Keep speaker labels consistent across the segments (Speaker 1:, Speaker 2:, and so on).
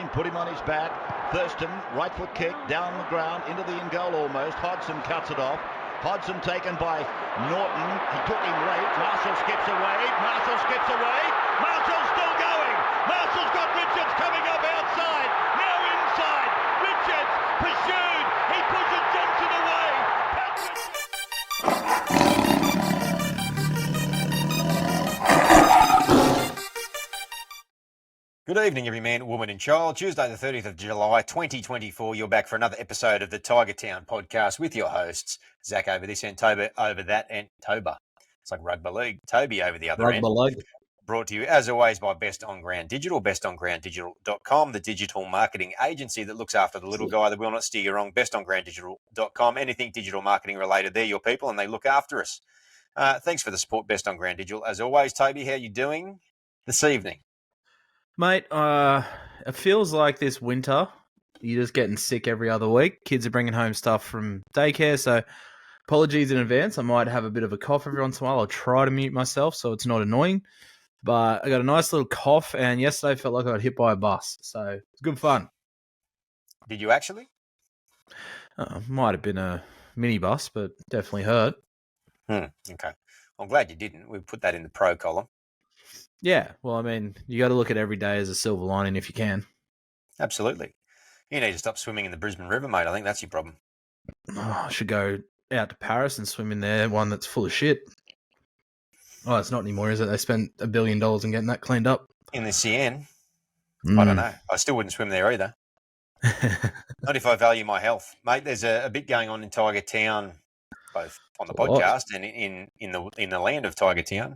Speaker 1: Thurston put him on his back. Thurston, right foot kick, down the ground, into the in goal almost. Hodgson cuts it off. Hodgson taken by Norton. He took him late. Marshall skips away. Marshall's still going. Marshall's got Richards coming up outside. Now inside. Richards pursued. He pushes Johnson away.
Speaker 2: Good evening, every man, woman and child. Tuesday the 30th of July, 2024. You're back for another episode of the Tiger Town podcast with your hosts, Zac over this end, Toby over that end, Toba. It's like rugby league. Toby over the other end.
Speaker 3: League.
Speaker 2: Brought to you, as always, by Best On Ground Digital, bestongrounddigital.com, the digital marketing agency that looks after the little guy that will not steer you wrong, bestongrounddigital.com. Anything digital marketing related, they're your people and they look after us. Thanks for the support, Best On Ground Digital. As always, Toby, how you doing this evening?
Speaker 3: Mate, it feels like this winter, you're just getting sick every other week. Kids are bringing home stuff from daycare, so apologies in advance. I might have a bit of a cough every once in a while. I'll try to mute myself so it's not annoying. But I got a nice little cough, and yesterday felt like I got hit by a bus, so it's good fun.
Speaker 2: Did you actually?
Speaker 3: Might have been a minibus, but definitely hurt.
Speaker 2: Okay. I'm glad you didn't. We put that in the pro column.
Speaker 3: Yeah, well, I mean, you got to look at every day as a silver lining if you can.
Speaker 2: Absolutely. You need to stop swimming in the Brisbane River, mate. I think that's your problem.
Speaker 3: Oh, I should go out to Paris and swim in there, one that's full of shit. Oh, it's not anymore, is it? They spent $1 billion in getting that cleaned up.
Speaker 2: In the CN? I don't know. I still wouldn't swim there either. Not if I value my health. Mate, there's a bit going on in Tiger Town, both on the podcast and in the land of Tiger Town.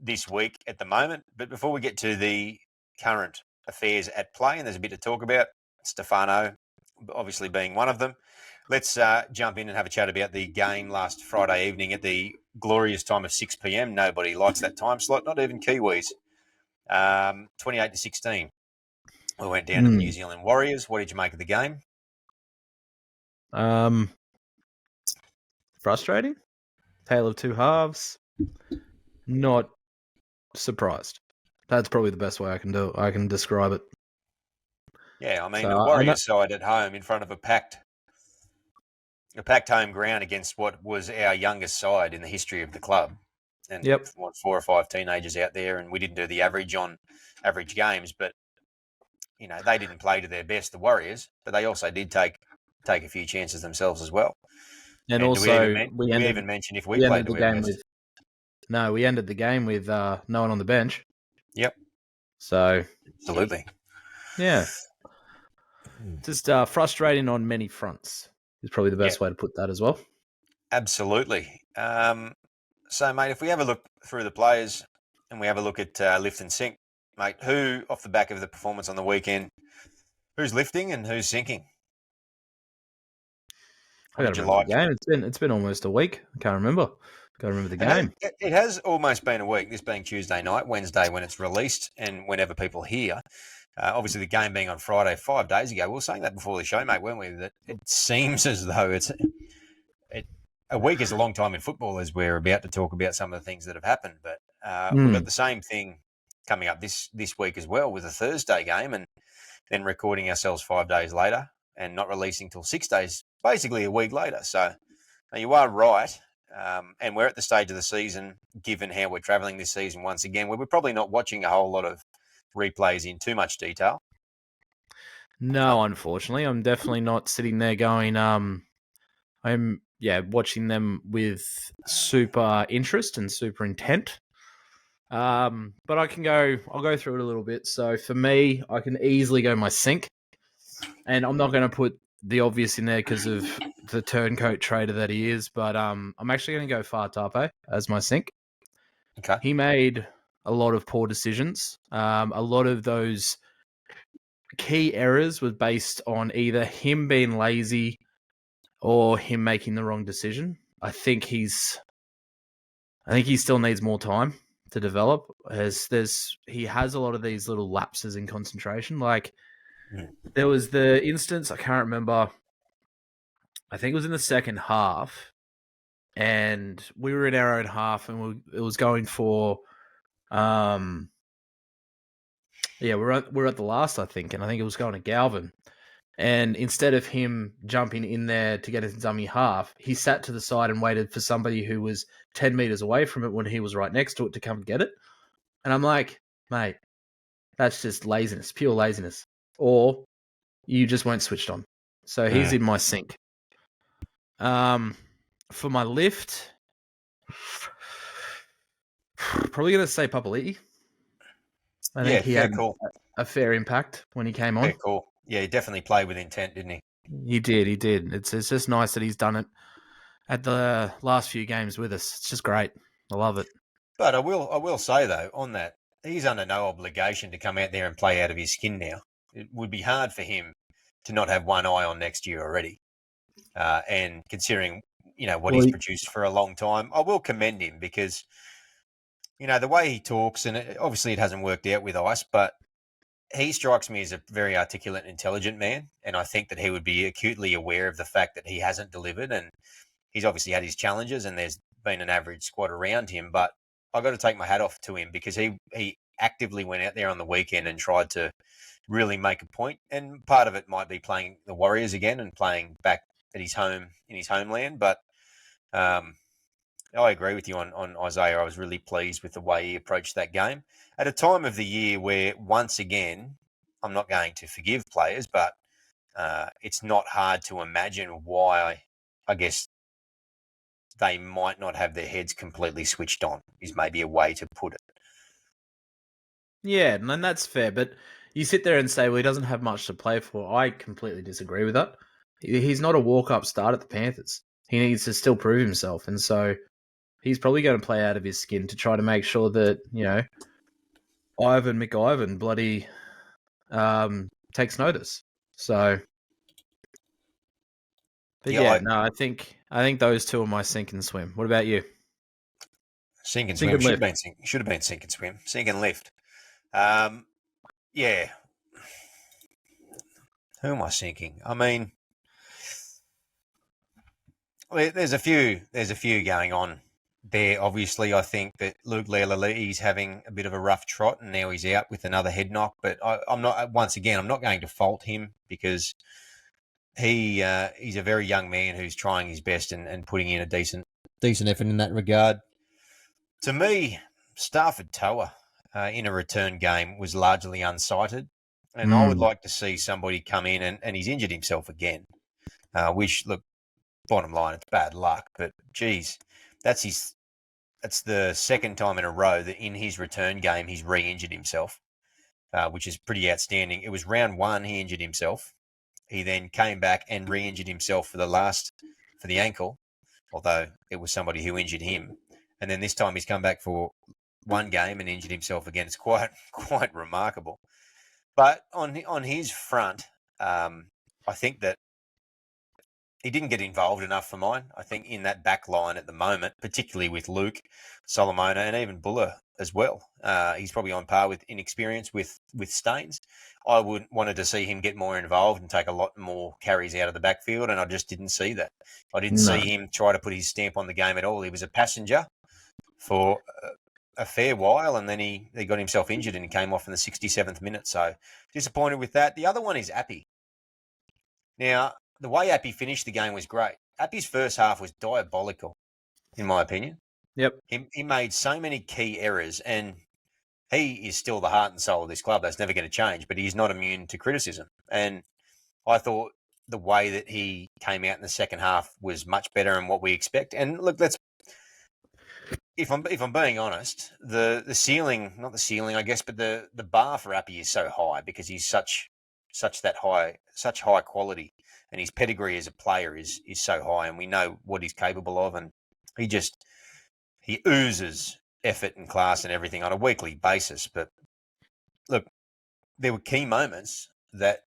Speaker 2: This week at the moment. But before we get to the current affairs at play, and there's a bit to talk about, Stefano obviously being one of them, let's jump in and have a chat about the game last Friday evening at the glorious time of 6 p.m. Nobody likes that time slot, not even Kiwis. 28-16. We went down to the New Zealand Warriors. What did you make of the game?
Speaker 3: Frustrating. Tale of two halves. Not surprised. That's probably the best way I can describe it.
Speaker 2: Yeah, I mean, the Warriors side at home in front of a packed home ground against what was our youngest side in the history of the club. And 4 or 5 teenagers out there, and we didn't do the average on average games, but you know, they didn't play to their best, the Warriors, but they also did take a few chances themselves as well.
Speaker 3: And also,
Speaker 2: we even mentioned if we played to our best.
Speaker 3: We ended the game with no one on the bench.
Speaker 2: Yep.
Speaker 3: So
Speaker 2: absolutely.
Speaker 3: Yeah. Just frustrating on many fronts is probably the best way to put that as well.
Speaker 2: Absolutely. So, mate, if we have a look through the players and we have a look at lift and sink, mate, who, off the back of the performance on the weekend, who's lifting and who's sinking?
Speaker 3: I got to remember the game. It's been almost a week. I can't remember the game.
Speaker 2: It has almost been a week, this being Tuesday night, Wednesday when it's released and whenever people hear. Obviously, the game being on Friday 5 days ago. We were saying that before the show, mate, weren't we? That it seems as though a week is a long time in football, as we're about to talk about some of the things that have happened. But we've got the same thing coming up this week as well with a Thursday game and then recording ourselves 5 days later and not releasing till 6 days, basically a week later. So you are right. And we're at the stage of the season, given how we're travelling this season once again, where we're probably not watching a whole lot of replays in too much detail.
Speaker 3: No, unfortunately. I'm definitely not sitting there going, I'm watching them with super interest and super intent. But I'll go through it a little bit. So for me, I can easily go my sink. And I'm not going to put the obvious in there because of the turncoat trader that he is, but I'm actually going to go Fatape as my sink.
Speaker 2: Okay.
Speaker 3: He made a lot of poor decisions. A lot of those key errors was based on either him being lazy or him making the wrong decision. I think he still needs more time to develop. He has a lot of these little lapses in concentration. Like there was the instance, I can't remember, I think it was in the second half, and we were in our own half, and it was going for, Yeah, we're at the last, I think, and I think it was going to Galvin. And instead of him jumping in there to get his dummy half, he sat to the side and waited for somebody who was 10 meters away from it when he was right next to it to come and get it. And I'm like, mate, that's just laziness, pure laziness. Or you just weren't switched on. So he's in my sink. For my lift, probably going to say Papali'i. I think he
Speaker 2: fair
Speaker 3: had
Speaker 2: call.
Speaker 3: a fair impact when he came on.
Speaker 2: Fair call. Yeah, he definitely played with intent, didn't he?
Speaker 3: He did. It's just nice that he's done it at the last few games with us. It's just great. I love it.
Speaker 2: But I will say though, on that, he's under no obligation to come out there and play out of his skin now. It would be hard for him to not have one eye on next year already. And considering, what he's produced for a long time, I will commend him because, the way he talks, and obviously it hasn't worked out with Ice, but he strikes me as a very articulate and intelligent man. And I think that he would be acutely aware of the fact that he hasn't delivered. And he's obviously had his challenges and there's been an average squad around him. But I've got to take my hat off to him because he actively went out there on the weekend and tried to really make a point. And part of it might be playing the Warriors again and playing back at his home in his homeland. But I agree with you on Isaiah. I was really pleased with the way he approached that game at a time of the year where, once again, I'm not going to forgive players, but it's not hard to imagine why, I guess, they might not have their heads completely switched on, is maybe a way to put it.
Speaker 3: Yeah, and that's fair. But you sit there and say, well, he doesn't have much to play for. I completely disagree with that. He's not a walk-up start at the Panthers. He needs to still prove himself. And so he's probably going to play out of his skin to try to make sure that, Ivan McIvan bloody takes notice. So, but I think those two are my sink and swim. What about you?
Speaker 2: Sink and swim should have been sink and swim. Sink and lift. Yeah. Who am I sinking? I mean, there's a few going on there. Obviously, I think that Luke Leilali's having a bit of a rough trot, and now he's out with another head knock. But I'm not. Once again, I'm not going to fault him because he's a very young man who's trying his best and putting in a decent effort in that regard. To me, Stafford Toa in a return game was largely unsighted, and I would like to see somebody come in and he's injured himself again. Which, look, bottom line, it's bad luck, but geez, that's the second time in a row that in his return game he's re-injured himself, which is pretty outstanding. It was round one he injured himself. He then came back and re-injured himself for the ankle, although it was somebody who injured him. And then this time he's come back for one game and injured himself again. It's quite remarkable. But on his front, I think that he didn't get involved enough for mine. I think in that back line at the moment, particularly with Luke, Solomona, and even Buller as well. He's probably on par with inexperience with Staines. I wanted to see him get more involved and take a lot more carries out of the backfield, and I just didn't see that. I didn't see him try to put his stamp on the game at all. He was a passenger for a fair while, and then he got himself injured and he came off in the 67th minute. So disappointed with that. The other one is Appy. Now, the way Appy finished the game was great. Appy's first half was diabolical, in my opinion.
Speaker 3: Yep.
Speaker 2: He made so many key errors, and he is still the heart and soul of this club. That's never going to change, but he's not immune to criticism. And I thought the way that he came out in the second half was much better than what we expect. And look, if I'm being honest, the ceiling, not the ceiling, I guess, but the bar for Appy is so high because he's such high quality, and his pedigree as a player is so high, and we know what he's capable of, and he oozes effort and class and everything on a weekly basis. But look, there were key moments that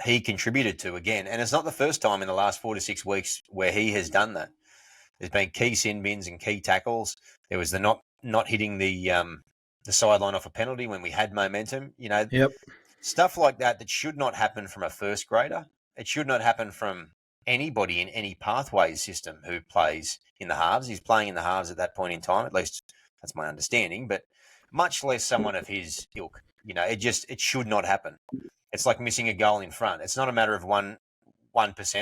Speaker 2: he contributed to again, and it's not the first time in the last 4 to 6 weeks where he has done that. There's been key sin bins and key tackles. There was the not hitting the sideline off a penalty when we had momentum. Stuff like that should not happen from a first grader. It should not happen from anybody in any pathways system who plays in the halves. He's playing in the halves at that point in time, at least that's my understanding, but much less someone of his ilk. it should not happen. It's like missing a goal in front. It's not a matter of 1%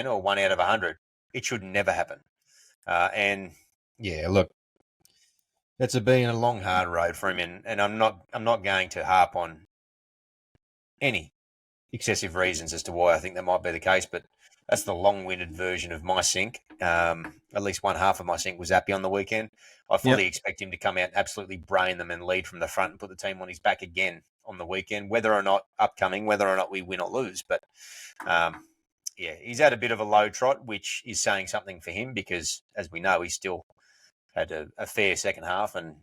Speaker 2: or 1 out of 100. It should never happen. And yeah, look, it's been a long, hard road for him, and I'm not going to harp on any excessive reasons as to why I think that might be the case, but that's the long-winded version of my sink. At least one half of my sink was happy on the weekend. I fully expect him to come out and absolutely brain them and lead from the front and put the team on his back again on the weekend, whether or not we win or lose. But he's had a bit of a low trot, which is saying something for him because, as we know, he still had a fair second half, and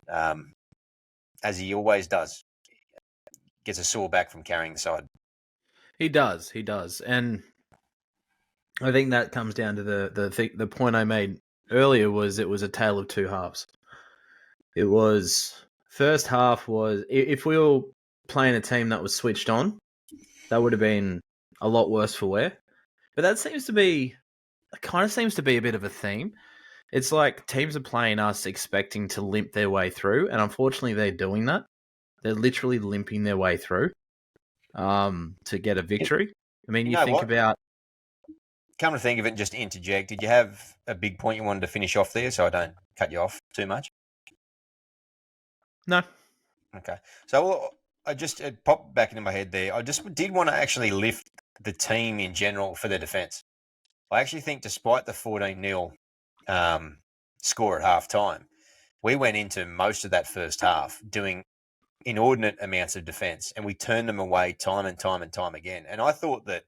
Speaker 2: as he always does, gets a sore back from carrying the side.
Speaker 3: He does, and I think that comes down to the point I made earlier was it was a tale of two halves. It was first half was if we were playing a team that was switched on, that would have been a lot worse for wear. But that seems to be a bit of a theme. It's like teams are playing us expecting to limp their way through, and unfortunately they're doing that. They're literally limping their way through to get a victory. I mean, you think about...
Speaker 2: Come to think of it, just to interject, did you have a big point you wanted to finish off there so I don't cut you off too much?
Speaker 3: No.
Speaker 2: Okay. So it popped back into my head there. I just did want to actually lift the team in general for their defence. I actually think despite the 14-0 score at half-time, we went into most of that first half doing inordinate amounts of defence, and we turned them away time and time and time again. And I thought that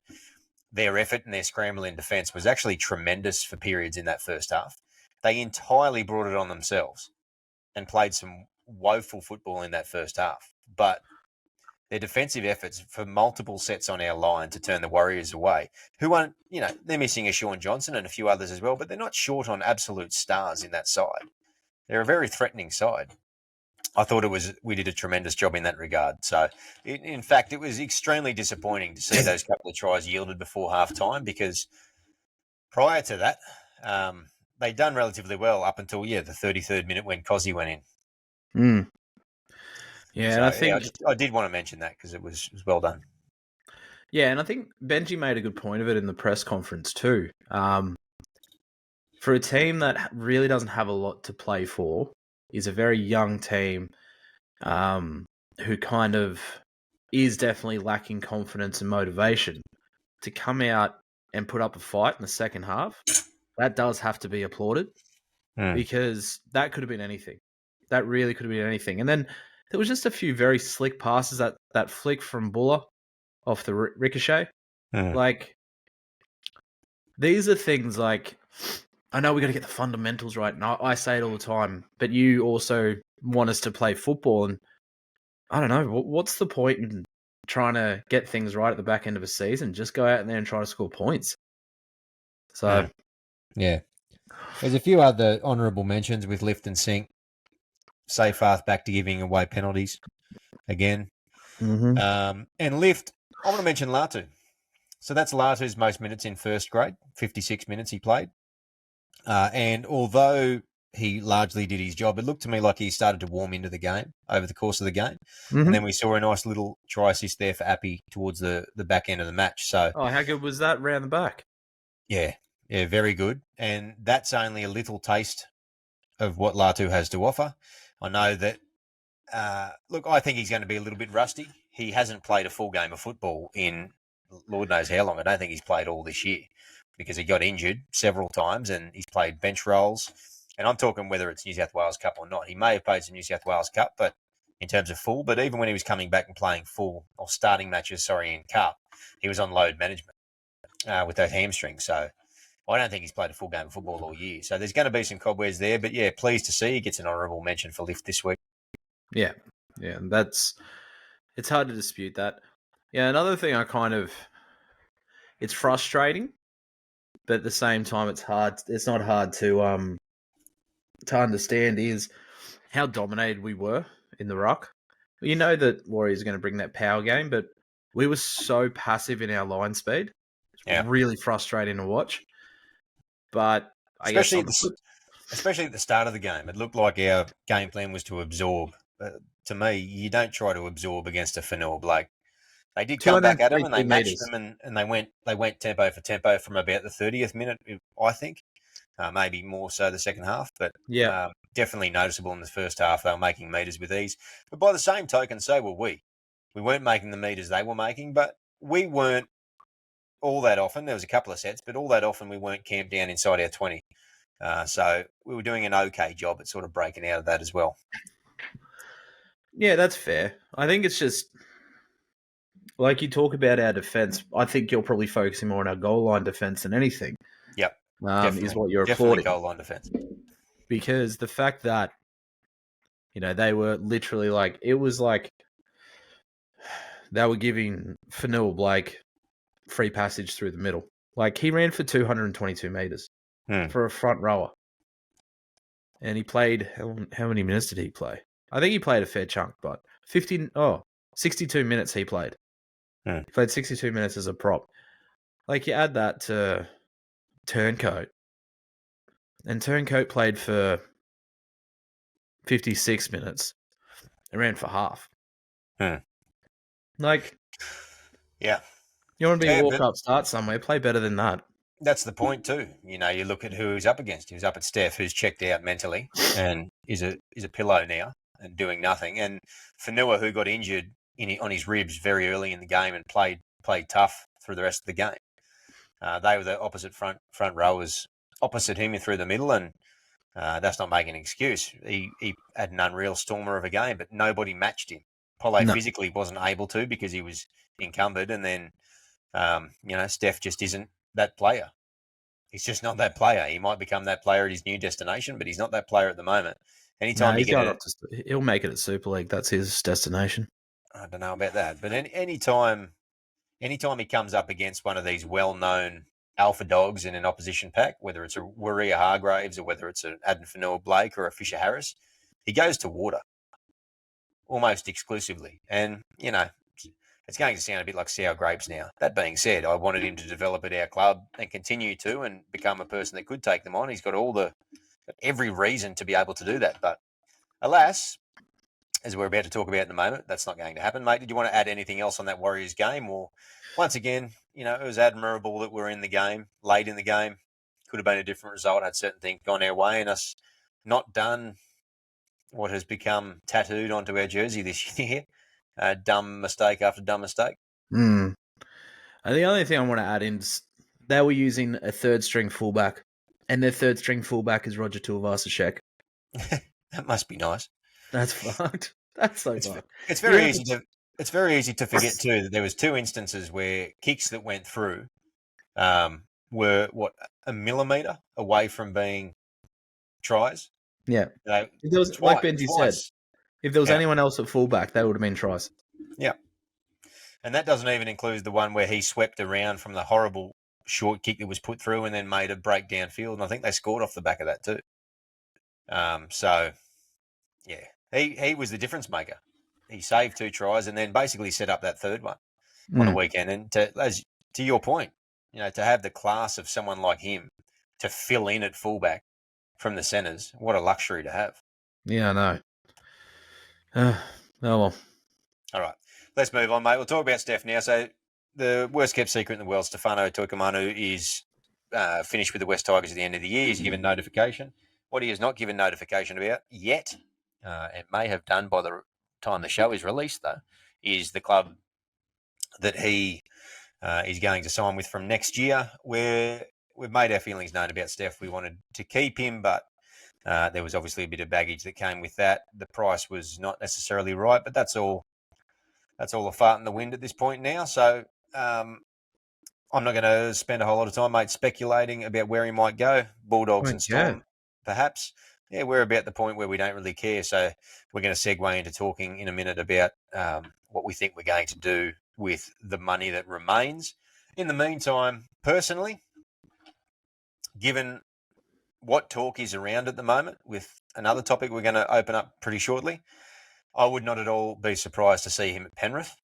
Speaker 2: their effort and their scramble in defence was actually tremendous for periods in that first half. They entirely brought it on themselves and played some woeful football in that first half. But their defensive efforts for multiple sets on our line to turn the Warriors away, who aren't, they're missing a Sean Johnson and a few others as well, but they're not short on absolute stars in that side. They're a very threatening side. I thought we did a tremendous job in that regard. So, in fact, it was extremely disappointing to see those couple of tries yielded before half-time because prior to that, they'd done relatively well up until, the 33rd minute when Cozzy went in.
Speaker 3: Yeah,
Speaker 2: so,
Speaker 3: and I think...
Speaker 2: I did want to mention that because it was well done.
Speaker 3: Yeah, and I think Benji made a good point of it in the press conference too. For a team that really doesn't have a lot to play for, is a very young team who kind of is definitely lacking confidence and motivation to come out and put up a fight in the second half. That does have to be applauded because that could have been anything. That really could have been anything. And then there was just a few very slick passes, that flick from Buller off the ricochet. Like, these are things like... I know we got to get the fundamentals right, and I say it all the time, but you also want us to play football, and I don't know, what's the point in trying to get things right at the back end of a season? Just go out there and try to score points. So,
Speaker 2: yeah. There's a few other honourable mentions with Lift and Sink. Seyfarth back to giving away penalties again. And Lift, I want to mention Latu. So that's Latu's most minutes in first grade, 56 minutes he played. And although he largely did his job, it looked to me like he started to warm into the game over the course of the game. And then we saw a nice little try assist there for Appy towards the back end of the match. So,
Speaker 3: how good was that round the back?
Speaker 2: Yeah, very good. And that's only a little taste of what Latu has to offer. I know that, I think he's going to be a little bit rusty. He hasn't played a full game of football in Lord knows how long. I don't think he's played all this year, because he got injured several times and he's played bench roles. And I'm talking whether it's New South Wales Cup or not. He may have played some New South Wales Cup, but in terms of full, but even when he was coming back and playing full or starting matches, in Cup, he was on load management with those hamstrings. So I don't think he's played a full game of football all year. So there's going to be some cobwebs there, but pleased to see he gets an honourable mention for Lift this week.
Speaker 3: Yeah. It's hard to dispute that. Yeah, another thing it's frustrating, but at the same time, it's not hard to understand is how dominated we were in the ruck. You know that Warriors are going to bring that power game, but we were so passive in our line speed. It's really frustrating to watch. But especially
Speaker 2: at the start of the game, it looked like our game plan was to absorb to me, you don't try to absorb against a Fanua Blake. They did come back at him and they
Speaker 3: 222
Speaker 2: matched
Speaker 3: meters.
Speaker 2: them and they went tempo for tempo from about the 30th minute, I think. Maybe more so the second half, but
Speaker 3: Yeah.
Speaker 2: definitely noticeable in the first half. They were making meters with ease. But by the same token, so were we. We weren't making the meters they were making, but we weren't all that often. There was a couple of sets, but all that often we weren't camped down inside our 20. So we were doing an okay job at sort of breaking out of that as well.
Speaker 3: Yeah, that's fair. I think it's just like you talk about our defense. I think you're probably focusing more on our goal line defense than anything.
Speaker 2: Yep,
Speaker 3: Is what you're
Speaker 2: definitely
Speaker 3: applauding,
Speaker 2: goal line defense.
Speaker 3: because the fact that they were literally like, it was like they were giving Fanua Blake free passage through the middle. Like, he ran for 222 meters for a front rower, and he played how many minutes did he play? I think he played a fair chunk, but 62 minutes he played. He played 62 minutes as a prop. Like, you add that to Turncoat, and Turncoat played for 56 minutes and ran for half. Like,
Speaker 2: yeah,
Speaker 3: you want to be a walk-up start somewhere, play better than that.
Speaker 2: That's the point too. You look at who he's up against. He was up at Steph, who's checked out mentally and is a pillow now and doing nothing. And Fanua, who got injured on his ribs very early in the game and played tough through the rest of the game. They were the opposite front rowers opposite him through the middle, and that's not making an excuse. He had an unreal stormer of a game, but nobody matched him. Polo physically wasn't able to because he was encumbered, and then Steph just isn't that player. He's just not that player. He might become that player at his new destination, but he's not that player at the moment. Anytime
Speaker 3: he'll make it at Super League. That's his destination.
Speaker 2: I don't know about that, but anytime he comes up against one of these well-known alpha dogs in an opposition pack, whether it's a Waria Hargraves or whether it's an Adam Fanua Blake or a Fisher Harris, he goes to water almost exclusively. And, it's going to sound a bit like sour grapes now. That being said, I wanted him to develop at our club and continue to and become a person that could take them on. He's got every reason to be able to do that. But alas, as we're about to talk about in a moment, that's not going to happen. Mate, did you want to add anything else on that Warriors game? Or once again, it was admirable that we're in the game, late in the game. Could have been a different result had certain things gone our way and us not done what has become tattooed onto our jersey this year. Dumb mistake after dumb mistake.
Speaker 3: And the only thing I want to add in is they were using a third string fullback, and their third string fullback is Roger Tuivasa-Sheck.
Speaker 2: That must be nice.
Speaker 3: That's fucked. That's so fucked.
Speaker 2: It's very easy to. It's very easy to forget too that there was two instances where kicks that went through were a millimetre away from being tries.
Speaker 3: Yeah, if there was, like Benji said, if there was anyone else at fullback, they would have been tries.
Speaker 2: Yeah, and that doesn't even include the one where he swept around from the horrible short kick that was put through and then made a break downfield, and I think they scored off the back of that too. So, yeah, he was the difference maker. He saved 2 tries and then basically set up that third one on a weekend. And to your point, to have the class of someone like him to fill in at fullback from the centres, what a luxury to have.
Speaker 3: Yeah, I know. Oh, well.
Speaker 2: All right, let's move on, mate. We'll talk about Steph now. So the worst-kept secret in the world, Stefano Toikamanu, is finished with the West Tigers at the end of the year. He's given notification. What he has not given notification about yet, it may have done by the time the show is released, though, is the club that he is going to sign with from next year, where we've made our feelings known about Steph. We wanted to keep him, but there was obviously a bit of baggage that came with that. The price was not necessarily right, but that's all a fart in the wind at this point now. So I'm not going to spend a whole lot of time, mate, speculating about where he might go. Bulldogs and Storm, perhaps. Yeah, we're about the point where we don't really care. So we're going to segue into talking in a minute about what we think we're going to do with the money that remains. In the meantime, personally, given what talk is around at the moment with another topic we're going to open up pretty shortly, I would not at all be surprised to see him at Penrith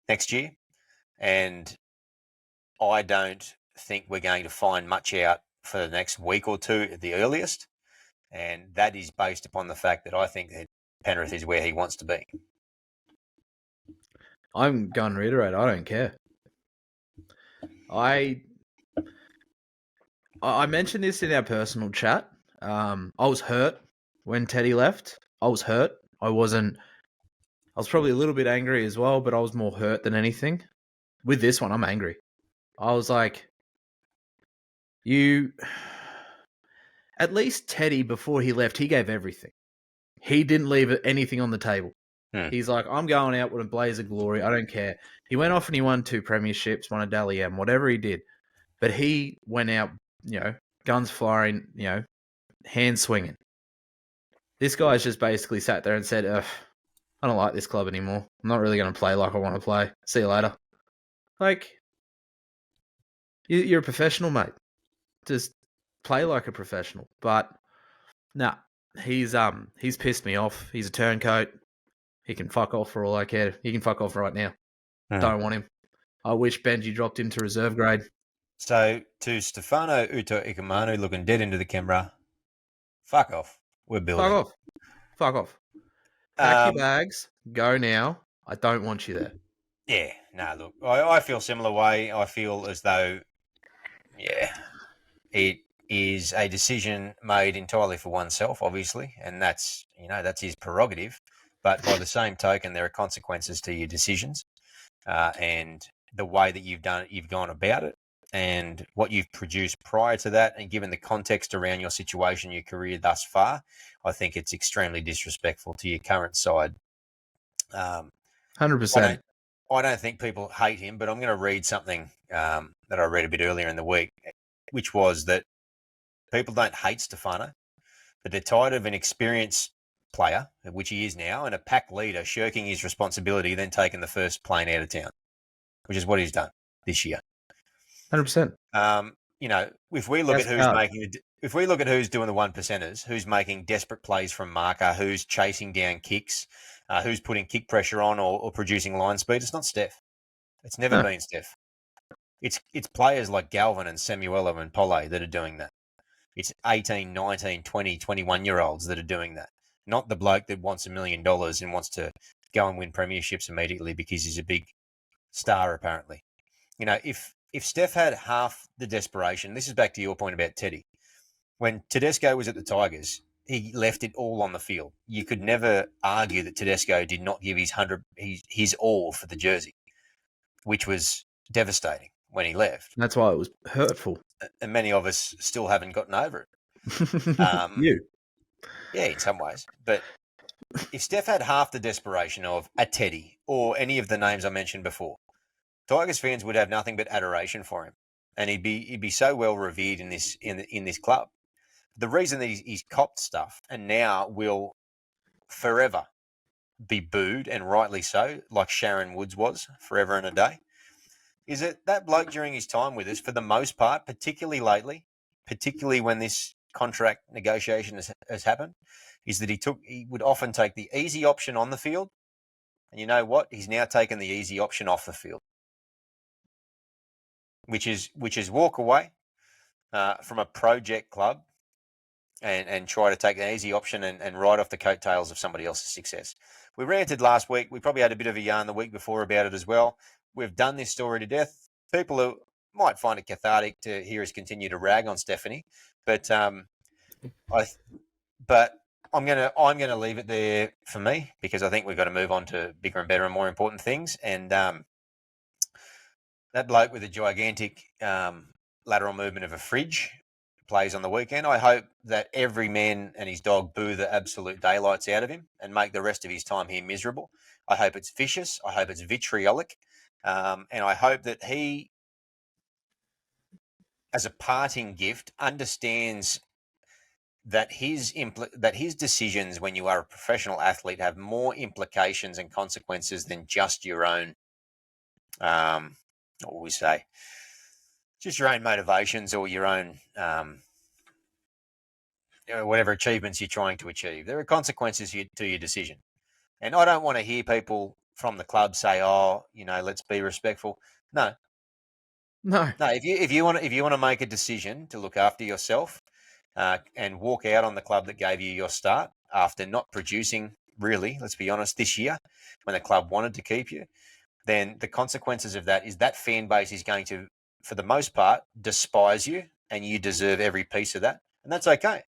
Speaker 2: next year. And I don't think we're going to find much out for the next week or two at the earliest. And that is based upon the fact that I think that Penrith is where he wants to be.
Speaker 3: I'm going to reiterate, I don't care. I mentioned this in our personal chat. I was hurt when Teddy left. I was hurt. I was probably a little bit angry as well, but I was more hurt than anything. With this one, I'm angry. I was like, at least Teddy, before he left, he gave everything. He didn't leave anything on the table. He's like, I'm going out with a blaze of glory. I don't care. He went off and he won 2 premierships, won a Dally M, whatever he did. But he went out, guns flying, hands swinging. This guy's just basically sat there and said, I don't like this club anymore. I'm not really going to play like I want to play. See you later. Like, you're a professional, mate. Just play like a professional. But, nah, he's pissed me off. He's a turncoat. He can fuck off for all I care. He can fuck off right now. Don't want him. I wish Benji dropped him to reserve grade.
Speaker 2: So, to Stefano Uto-Ikamanu looking dead into the camera, fuck off. We're building.
Speaker 3: Fuck off. Pack your bags. Go now. I don't want you there.
Speaker 2: Yeah. No, look, I feel similar way. I feel as though, it is a decision made entirely for oneself, obviously, and that's his prerogative. But by the same token, there are consequences to your decisions, and the way that you've gone about it, and what you've produced prior to that, and given the context around your situation, your career thus far, I think it's extremely disrespectful to your current side.
Speaker 3: 100%.
Speaker 2: I don't think people hate him, but I'm going to read something that I read a bit earlier in the week, which was that people don't hate Stefano, but they're tired of an experienced player, which he is now, and a pack leader shirking his responsibility, then taking the first plane out of town, which is what he's done this year.
Speaker 3: 100%.
Speaker 2: If we look at who's doing the one percenters, who's making desperate plays from marker, who's chasing down kicks, who's putting kick pressure on or producing line speed, it's not Steph. It's never been Steph. It's players like Galvin and Samuelo and Pole that are doing that. It's 18, 19, 20, 21-year-olds that are doing that. Not the bloke that wants $1 million and wants to go and win premierships immediately because he's a big star, apparently. If Steph had half the desperation, this is back to your point about Teddy. When Tedesco was at the Tigers, he left it all on the field. You could never argue that Tedesco did not give his all for the jersey, which was devastating when he left.
Speaker 3: That's why it was hurtful.
Speaker 2: And many of us still haven't gotten over it.
Speaker 3: You.
Speaker 2: Yeah, in some ways. But if Steph had half the desperation of a Teddy or any of the names I mentioned before, Tigers fans would have nothing but adoration for him, and he'd be so well revered in this club. The reason that he's copped stuff and now will forever be booed, and rightly so, like Sharon Woods was forever and a day, is that bloke during his time with us, for the most part, particularly lately, particularly when this contract negotiation has happened, is that he would often take the easy option on the field, and you know what? He's now taken the easy option off the field, which is walk away from a project club and try to take an easy option and ride off the coattails of somebody else's success. We ranted last week. We probably had a bit of a yarn the week before about it as well. We've done this story to death. People who might find it cathartic to hear us continue to rag on Stephanie, but I'm gonna leave it there for me, because I think we've got to move on to bigger and better and more important things. And that bloke with a gigantic lateral movement of a fridge plays on the weekend. I hope that every man and his dog boo the absolute daylights out of him and make the rest of his time here miserable. I hope it's vicious. I hope it's vitriolic. And I hope that he, as a parting gift, understands that his decisions when you are a professional athlete have more implications and consequences than just your own, what will we say, just your own motivations or your own whatever achievements you're trying to achieve. There are consequences to your decision. And I don't want to hear people from the club say, let's be respectful. No. If you want to make a decision to look after yourself and walk out on the club that gave you your start after not producing really, let's be honest, this year, when the club wanted to keep you, then the consequences of that is that fan base is going to, for the most part, despise you, and you deserve every piece of that. And that's okay.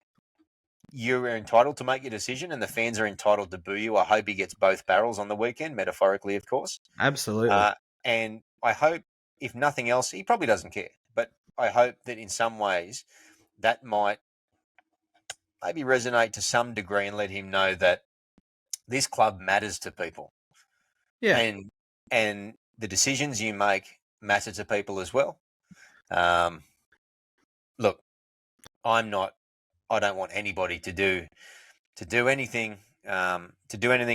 Speaker 2: You are entitled to make your decision, and the fans are entitled to boo you. I hope he gets both barrels on the weekend, metaphorically, of course.
Speaker 3: Absolutely.
Speaker 2: And I hope, if nothing else, he probably doesn't care, but I hope that in some ways that might maybe resonate to some degree and let him know that this club matters to people.
Speaker 3: Yeah.
Speaker 2: And the decisions you make matter to people as well. Look, I don't want anybody to do anything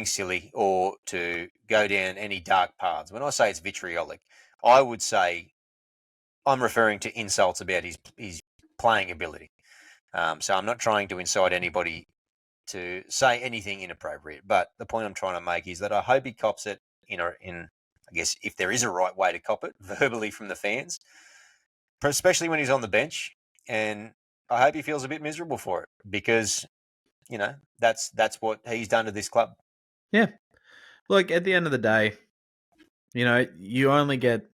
Speaker 2: silly or to go down any dark paths. When I say it's vitriolic, I would say I'm referring to insults about his playing ability. So I'm not trying to incite anybody to say anything inappropriate. But the point I'm trying to make is that I hope he cops it in I guess, if there is a right way to cop it, verbally from the fans, especially when he's on the bench. And I hope he feels a bit miserable for it, because, that's what he's done to this club.
Speaker 3: Yeah. Look, at the end of the day, you only get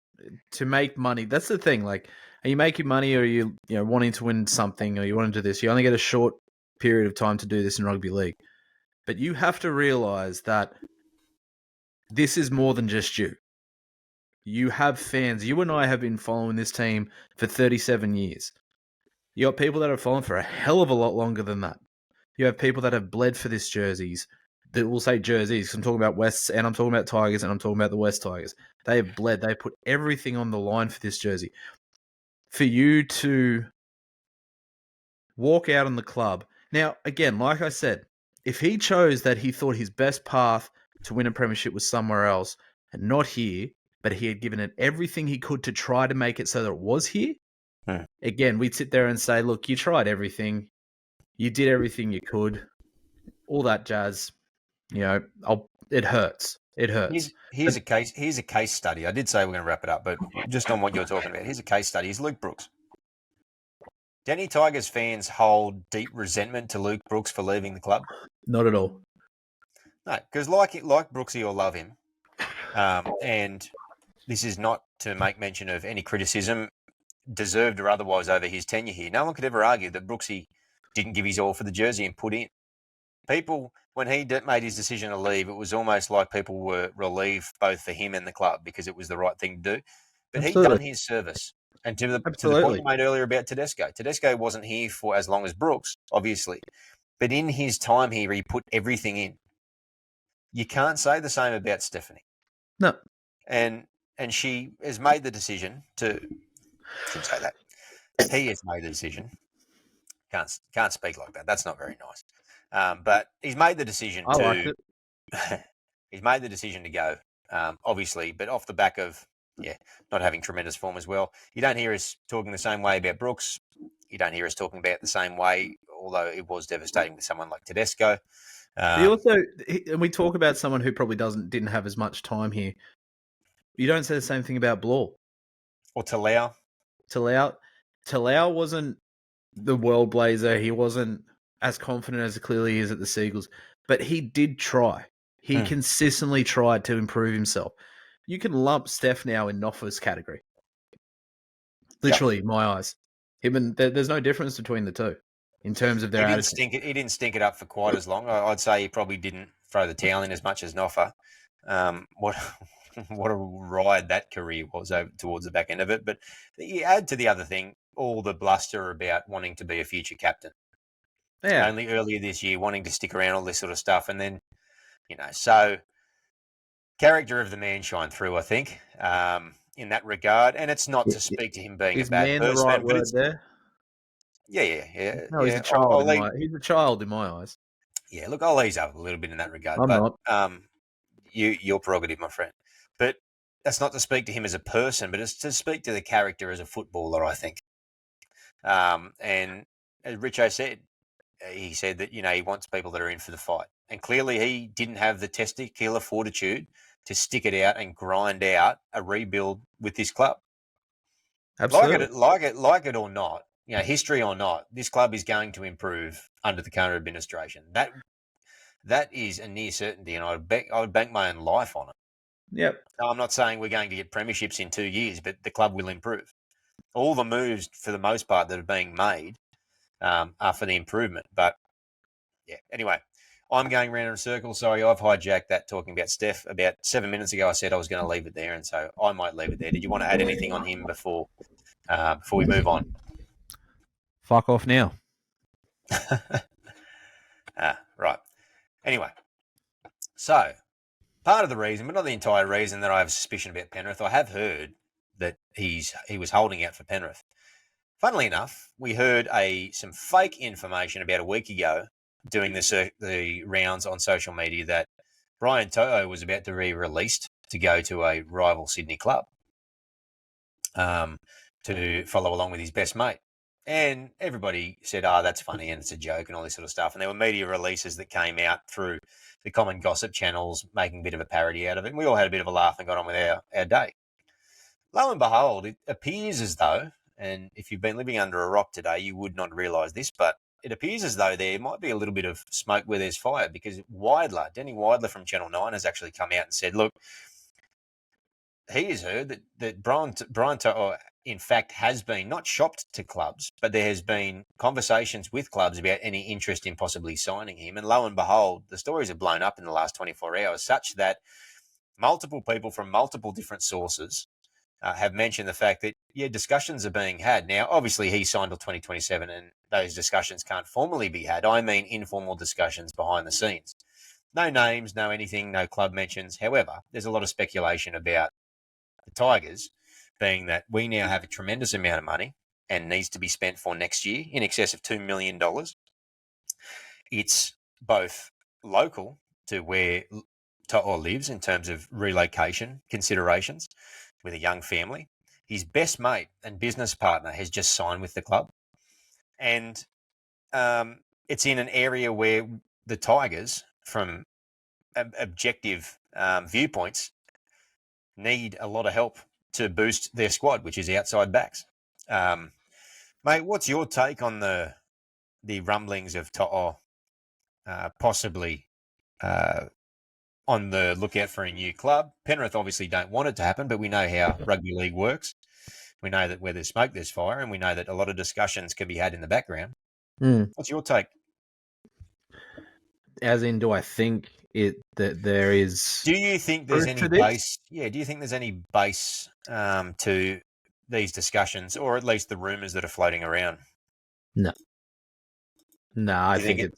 Speaker 3: to make money. That's the thing. Like, are you making money, or are you, wanting to win something, or you want to do this? You only get a short period of time to do this in rugby league. But you have to realize that this is more than just you. You have fans. You and I have been following this team for 37 years. You got people that have followed for a hell of a lot longer than that. You have people that have bled for this jerseys. That will say jerseys. I'm talking about Wests, and I'm talking about Tigers, and I'm talking about the West Tigers. They have bled. They put everything on the line for this jersey. For you to walk out on the club. Now, again, like I said, if he chose that he thought his best path to win a premiership was somewhere else and not here, but he had given it everything he could to try to make it so that it was here, again, we'd sit there and say, look, you tried everything. You did everything you could. All that jazz. It hurts. It hurts.
Speaker 2: Here's a case study. I did say we're going to wrap it up, but just on what you're talking about, here's a case study. Here's Luke Brooks. Do any Tigers fans hold deep resentment to Luke Brooks for leaving the club?
Speaker 3: Not at all.
Speaker 2: No, because like Brooksy, all love him. And this is not to make mention of any criticism, deserved or otherwise, over his tenure here. No one could ever argue that Brooksy didn't give his all for the jersey and put in. People, when he made his decision to leave, it was almost like people were relieved, both for him and the club, because it was the right thing to do. But he'd done his service. And to the point you made earlier about Tedesco wasn't here for as long as Brooks, obviously. But in his time here, he put everything in. You can't say the same about Stephanie.
Speaker 3: No.
Speaker 2: And she has made the decision to... Should say that. He has made the decision. Can't speak like that. That's not very nice. But he's made the decision
Speaker 3: I liked
Speaker 2: it. He's made the decision to go, obviously, but off the back of not having tremendous form as well. You don't hear us talking the same way about Brooks. You don't hear us talking about the same way, although it was devastating with someone like Tedesco.
Speaker 3: We talk about someone who probably didn't have as much time here. You don't say the same thing about Blore.
Speaker 2: Or Talau.
Speaker 3: Talau wasn't the world blazer. He wasn't as confident as clearly he is at the Seagulls, but he did try. He consistently tried to improve himself. You can lump Steph now in Noffa's category. Literally, in my eyes. There's no difference between the two in terms of their attitude.
Speaker 2: He didn't stink it up for quite as long. I'd say he probably didn't throw the towel in as much as Noffa. What a ride that career was over towards the back end of it. But you add to the other thing, all the bluster about wanting to be a future captain.
Speaker 3: Yeah.
Speaker 2: Only earlier this year, wanting to stick around, all this sort of stuff. And then, so character of the man shine through, I think, in that regard. And it's not to speak to him being a bad person.
Speaker 3: Is man the right word there?
Speaker 2: Yeah.
Speaker 3: No, he's a child. He's a child in my eyes.
Speaker 2: Yeah, look, I'll ease up a little bit in that regard.
Speaker 3: I'm not.
Speaker 2: Your prerogative, my friend. But that's not to speak to him as a person, but it's to speak to the character as a footballer, I think. And as Richo said, he said that, he wants people that are in for the fight. And clearly he didn't have the testicular fortitude to stick it out and grind out a rebuild with this club.
Speaker 3: Absolutely.
Speaker 2: Like it or not, history or not, this club is going to improve under the current administration. that is a near certainty, and I would bank my own life on it.
Speaker 3: Yep.
Speaker 2: Now, I'm not saying we're going to get premierships in 2 years, but the club will improve. All the moves, for the most part, that are being made are for the improvement. But yeah, anyway, I'm going round in a circle. Sorry, I've hijacked that talking about Steph. About 7 minutes ago, I said I was going to leave it there, and so I might leave it there. Did you want to add anything on him before we move on?
Speaker 3: Fuck off now.
Speaker 2: Right. Anyway, so part of the reason, but not the entire reason, that I have a suspicion about Penrith, I have heard that he was holding out for Penrith. Funnily enough, we heard some fake information about a week ago doing the rounds on social media that Brian To'o was about to be released to go to a rival Sydney club to follow along with his best mate. And everybody said, that's funny and it's a joke and all this sort of stuff. And there were media releases that came out through the common gossip channels making a bit of a parody out of it. And we all had a bit of a laugh and got on with our day. Lo and behold, it appears as though, and if you've been living under a rock today, you would not realise this, but it appears as though there might be a little bit of smoke where there's fire, because Denny Widler from Channel 9 has actually come out and said, look, he has heard that Brian To'o, in fact, has been not shopped to clubs, but there has been conversations with clubs about any interest in possibly signing him. And lo and behold, the stories have blown up in the last 24 hours, such that multiple people from multiple different sources have mentioned the fact that, discussions are being had. Now, obviously, he signed till 2027, and those discussions can't formally be had. I mean informal discussions behind the scenes. No names, no anything, no club mentions. However, there's a lot of speculation about the Tigers, being that we now have a tremendous amount of money and needs to be spent for next year, in excess of $2 million. It's both local to where To'o lives in terms of relocation considerations with a young family. His best mate and business partner has just signed with the club. And it's in an area where the Tigers, from objective viewpoints, need a lot of help to boost their squad, which is outside backs. Mate, what's your take on the rumblings of To'o possibly on the lookout for a new club? Penrith obviously don't want it to happen, but we know how rugby league works. We know that where there's smoke, there's fire, and we know that a lot of discussions can be had in the background. What's your take?
Speaker 3: As in, do I think that there is?
Speaker 2: Do you think there's any base? Yeah, do you think there's any base to these discussions, or at least the rumours that are floating around?
Speaker 3: No, I think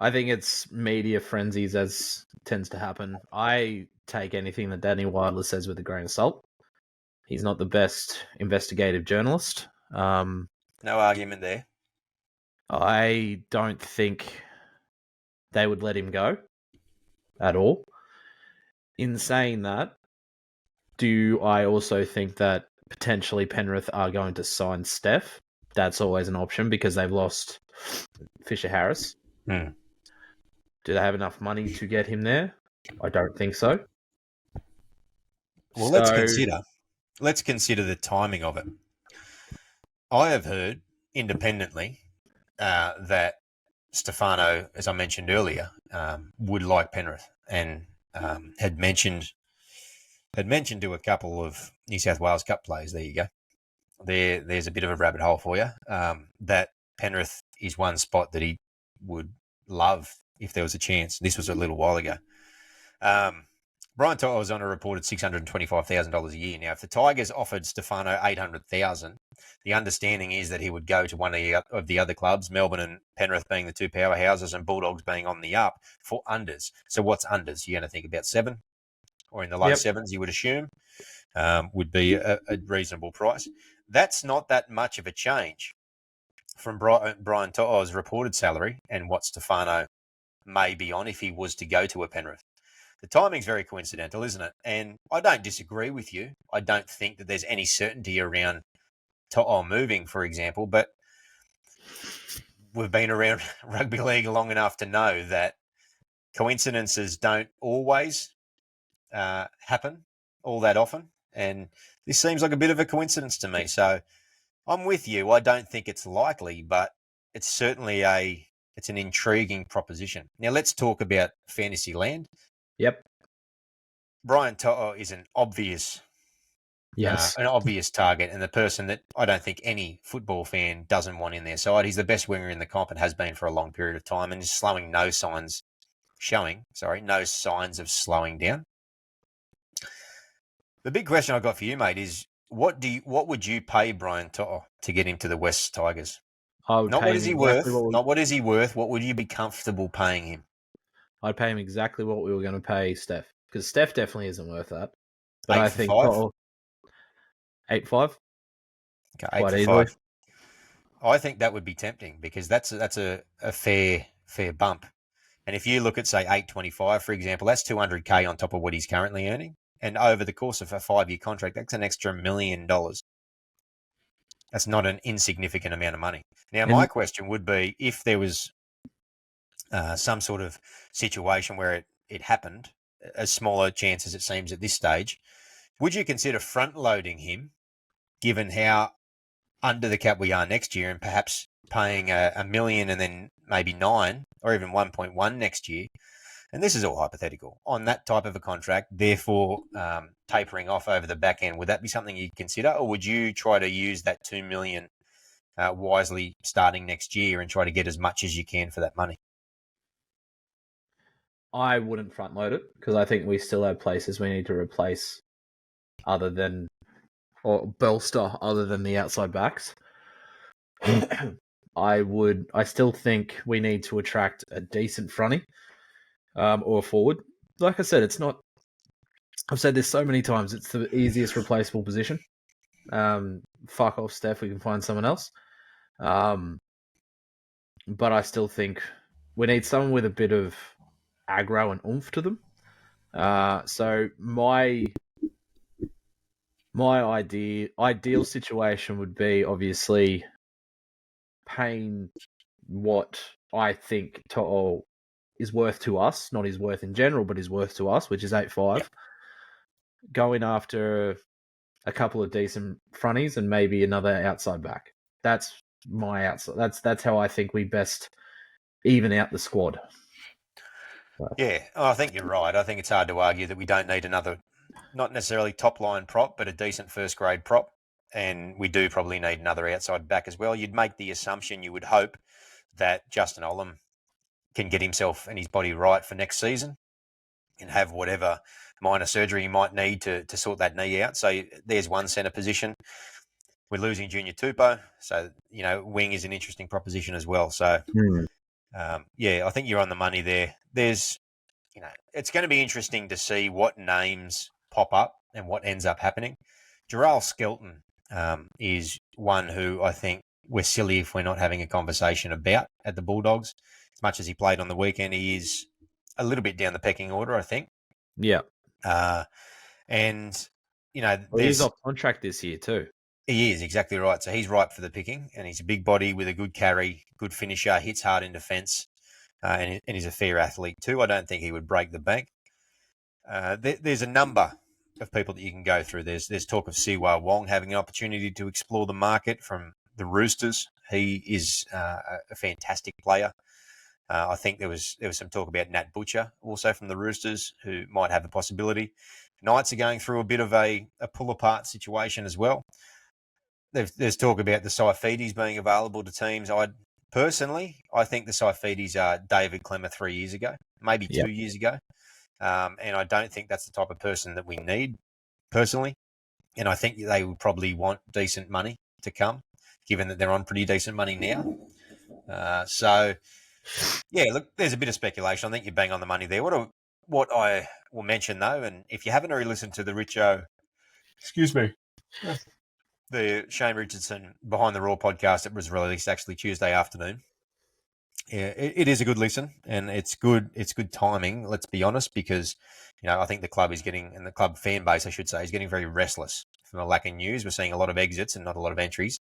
Speaker 3: it's media frenzies, as tends to happen. I take anything that Danny Widler says with a grain of salt. He's not the best investigative journalist.
Speaker 2: No argument there.
Speaker 3: I don't think they would let him go at all. In saying that, do I also think that potentially Penrith are going to sign Steph? That's always an option because they've lost Fisher Harris. Do they have enough money to get him there? I don't think so.
Speaker 2: Well, let's consider the timing of it. I have heard independently that Stefano, as I mentioned earlier, would like Penrith, and had mentioned to a couple of New South Wales Cup players. There you go. There's a bit of a rabbit hole for you. That Penrith is one spot that he would love if there was a chance. This was a little while ago. Brian To'o was on a reported $625,000 a year. Now, if the Tigers offered Stefano $800,000, the understanding is that he would go to one of the other clubs, Melbourne and Penrith being the two powerhouses and Bulldogs being on the up, for unders. So what's unders? You're going to think about 7 or in the low sevens, you would assume, would be a reasonable price. That's not that much of a change from Brian To'o's reported salary and what Stefano may be on if he was to go to a Penrith. The timing's very coincidental, isn't it? And I don't disagree with you. I don't think that there's any certainty around To'o moving, for example, but we've been around rugby league long enough to know that coincidences don't always happen all that often. And this seems like a bit of a coincidence to me. So I'm with you. I don't think it's likely, but it's certainly a It's an intriguing proposition. Now let's talk about fantasy land.
Speaker 3: Yep.
Speaker 2: Brian To'o is
Speaker 3: Yes.
Speaker 2: an obvious target, and the person that I don't think any football fan doesn't want in their side. He's the best winger in the comp and has been for a long period of time, and is showing no signs of slowing down. The big question I've got for you, mate, is what would you pay Brian To'o to get him to the West Tigers?
Speaker 3: I would
Speaker 2: Not
Speaker 3: pay
Speaker 2: what
Speaker 3: him
Speaker 2: is he
Speaker 3: exactly
Speaker 2: worth, not what is he worth. What would you be comfortable paying him?
Speaker 3: I'd pay him exactly what we were going to pay Steph, because Steph definitely isn't worth that. But
Speaker 2: 8
Speaker 3: I
Speaker 2: for
Speaker 3: think
Speaker 2: 5?
Speaker 3: 8-5.
Speaker 2: Okay, 8
Speaker 3: Quite
Speaker 2: for
Speaker 3: easily.
Speaker 2: 5. I think that would be tempting because that's a fair bump. And if you look at, say, 8.25, for example, that's 200K on top of what he's currently earning. And over the course of a 5-year contract, that's an extra $1 million. That's not an insignificant amount of money. Now, my question would be, if there was some sort of situation where it happened, as smaller chance as it seems at this stage, would you consider front-loading him, given how under the cap we are next year, and perhaps paying $1 million and then maybe 9 or even 1.1 next year? And this is all hypothetical on that type of a contract, therefore tapering off over the back end. Would that be something you'd consider, or would you try to use that $2 million wisely starting next year and try to get as much as you can for that money?
Speaker 3: I wouldn't front load it because I think we still have places we need to replace other than, or bolster other than the outside backs. I still think we need to attract a decent fronty or a forward. Like I said, it's not. I've said this so many times. It's the easiest replaceable position. Fuck off, Steph. We can find someone else. But I still think we need someone with a bit of aggro and oomph to them. So my ideal situation would be obviously paying what I think To'o is worth to us, not his worth in general, but his worth to us, which is 8.5.
Speaker 2: Yep.
Speaker 3: Going after a couple of decent fronties and maybe another outside back. That's my outside. That's how I think we best even out the squad.
Speaker 2: Yeah, I think you're right. I think it's hard to argue that we don't need another, not necessarily top line prop, but a decent first grade prop. And we do probably need another outside back as well. You'd make the assumption, you would hope, that Justin Olam can get himself and his body right for next season and have whatever minor surgery he might need to sort that knee out. So there's one centre position. We're losing Junior Tupou. So, wing is an interesting proposition as well. So, I think you're on the money there. There's, it's going to be interesting to see what names pop up and what ends up happening. Jarrell Skelton is one who I think we're silly if we're not having a conversation about at the Bulldogs. As much as he played on the weekend, he is a little bit down the pecking order, I think.
Speaker 3: Yeah.
Speaker 2: And,
Speaker 3: he's off contract this year too.
Speaker 2: He is, exactly right. So he's ripe for the picking, and he's a big body with a good carry, good finisher, hits hard in defence, and he's a fair athlete too. I don't think he would break the bank. There's a number of people that you can go through. There's talk of Siwa Wong having an opportunity to explore the market from the Roosters. He is a fantastic player. I think there was some talk about Nat Butcher also from the Roosters, who might have a possibility. Knights are going through a bit of a pull-apart situation as well. There's talk about the Saifidis being available to teams. I think the Saifidis are David Clemmer 3 years ago, maybe 2 years ago. And I don't think that's the type of person that we need, personally. And I think they would probably want decent money to come, given that they're on pretty decent money now. Look, there's a bit of speculation. I think you're bang on the money there. What I will mention, though, and if you haven't already listened to the the Shane Richardson Behind the Raw podcast that was released actually Tuesday afternoon. Yeah, it is a good listen, and it's good timing, let's be honest, because, I think the club is getting, and the club fan base, I should say, is getting very restless from the lack of news. We're seeing a lot of exits and not a lot of entries.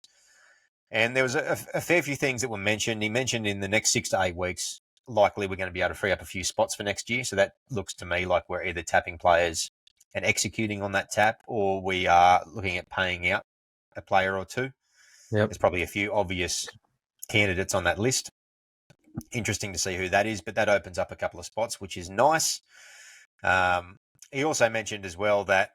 Speaker 2: And there was a fair few things that were mentioned. He mentioned in the next 6 to 8 weeks, likely we're going to be able to free up a few spots for next year. So that looks to me like we're either tapping players and executing on that tap, or we are looking at paying out a player or two.
Speaker 3: Yep.
Speaker 2: There's probably a few obvious candidates on that list. Interesting to see who that is, but that opens up a couple of spots, which is nice. He also mentioned as well that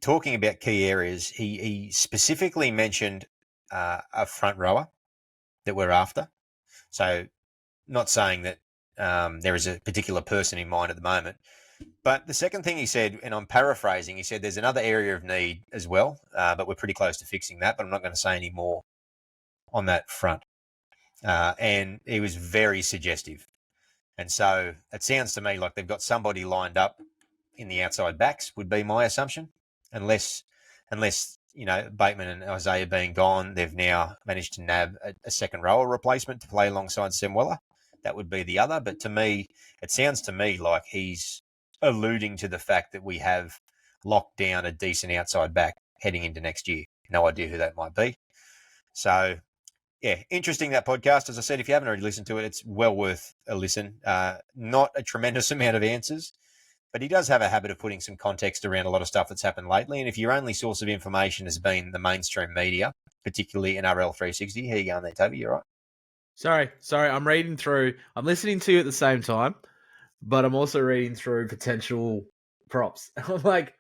Speaker 2: talking about key areas, he specifically mentioned a front rower that we're after. So not saying that there is a particular person in mind at the moment. But the second thing he said, and I'm paraphrasing, he said there's another area of need as well, but we're pretty close to fixing that, but I'm not going to say any more on that front. And he was very suggestive. And so it sounds to me like they've got somebody lined up in the outside backs, would be my assumption, unless Bateman and Isaiah being gone, they've now managed to nab a second rower replacement to play alongside Semwella. That would be the other. But to me, it sounds to me like he's alluding to the fact that we have locked down a decent outside back heading into next year. No idea who that might be. So, yeah, interesting, that podcast. As I said, if you haven't already listened to it, it's well worth a listen. Not a tremendous amount of answers, but he does have a habit of putting some context around a lot of stuff that's happened lately. And if your only source of information has been the mainstream media, particularly NRL 360, here you go on there, Toby, you're right.
Speaker 3: Sorry. I'm reading through. I'm listening to you at the same time, but I'm also reading through potential props. I'm like,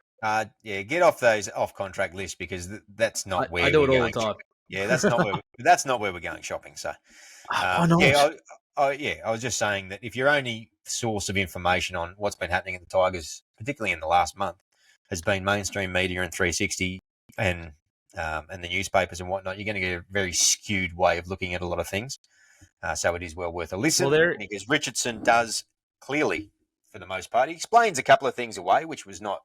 Speaker 2: get off those off-contract lists, because that's not where
Speaker 3: I do
Speaker 2: we're
Speaker 3: it all
Speaker 2: going.
Speaker 3: the time.
Speaker 2: Yeah, that's not where we're going shopping. So,
Speaker 3: why not?
Speaker 2: I was just saying that if your only source of information on what's been happening at the Tigers, particularly in the last month, has been mainstream media and 360 and the newspapers and whatnot, you're going to get a very skewed way of looking at a lot of things. So it is well worth a listen, because Richardson does clearly, for the most part, he explains a couple of things away, which is not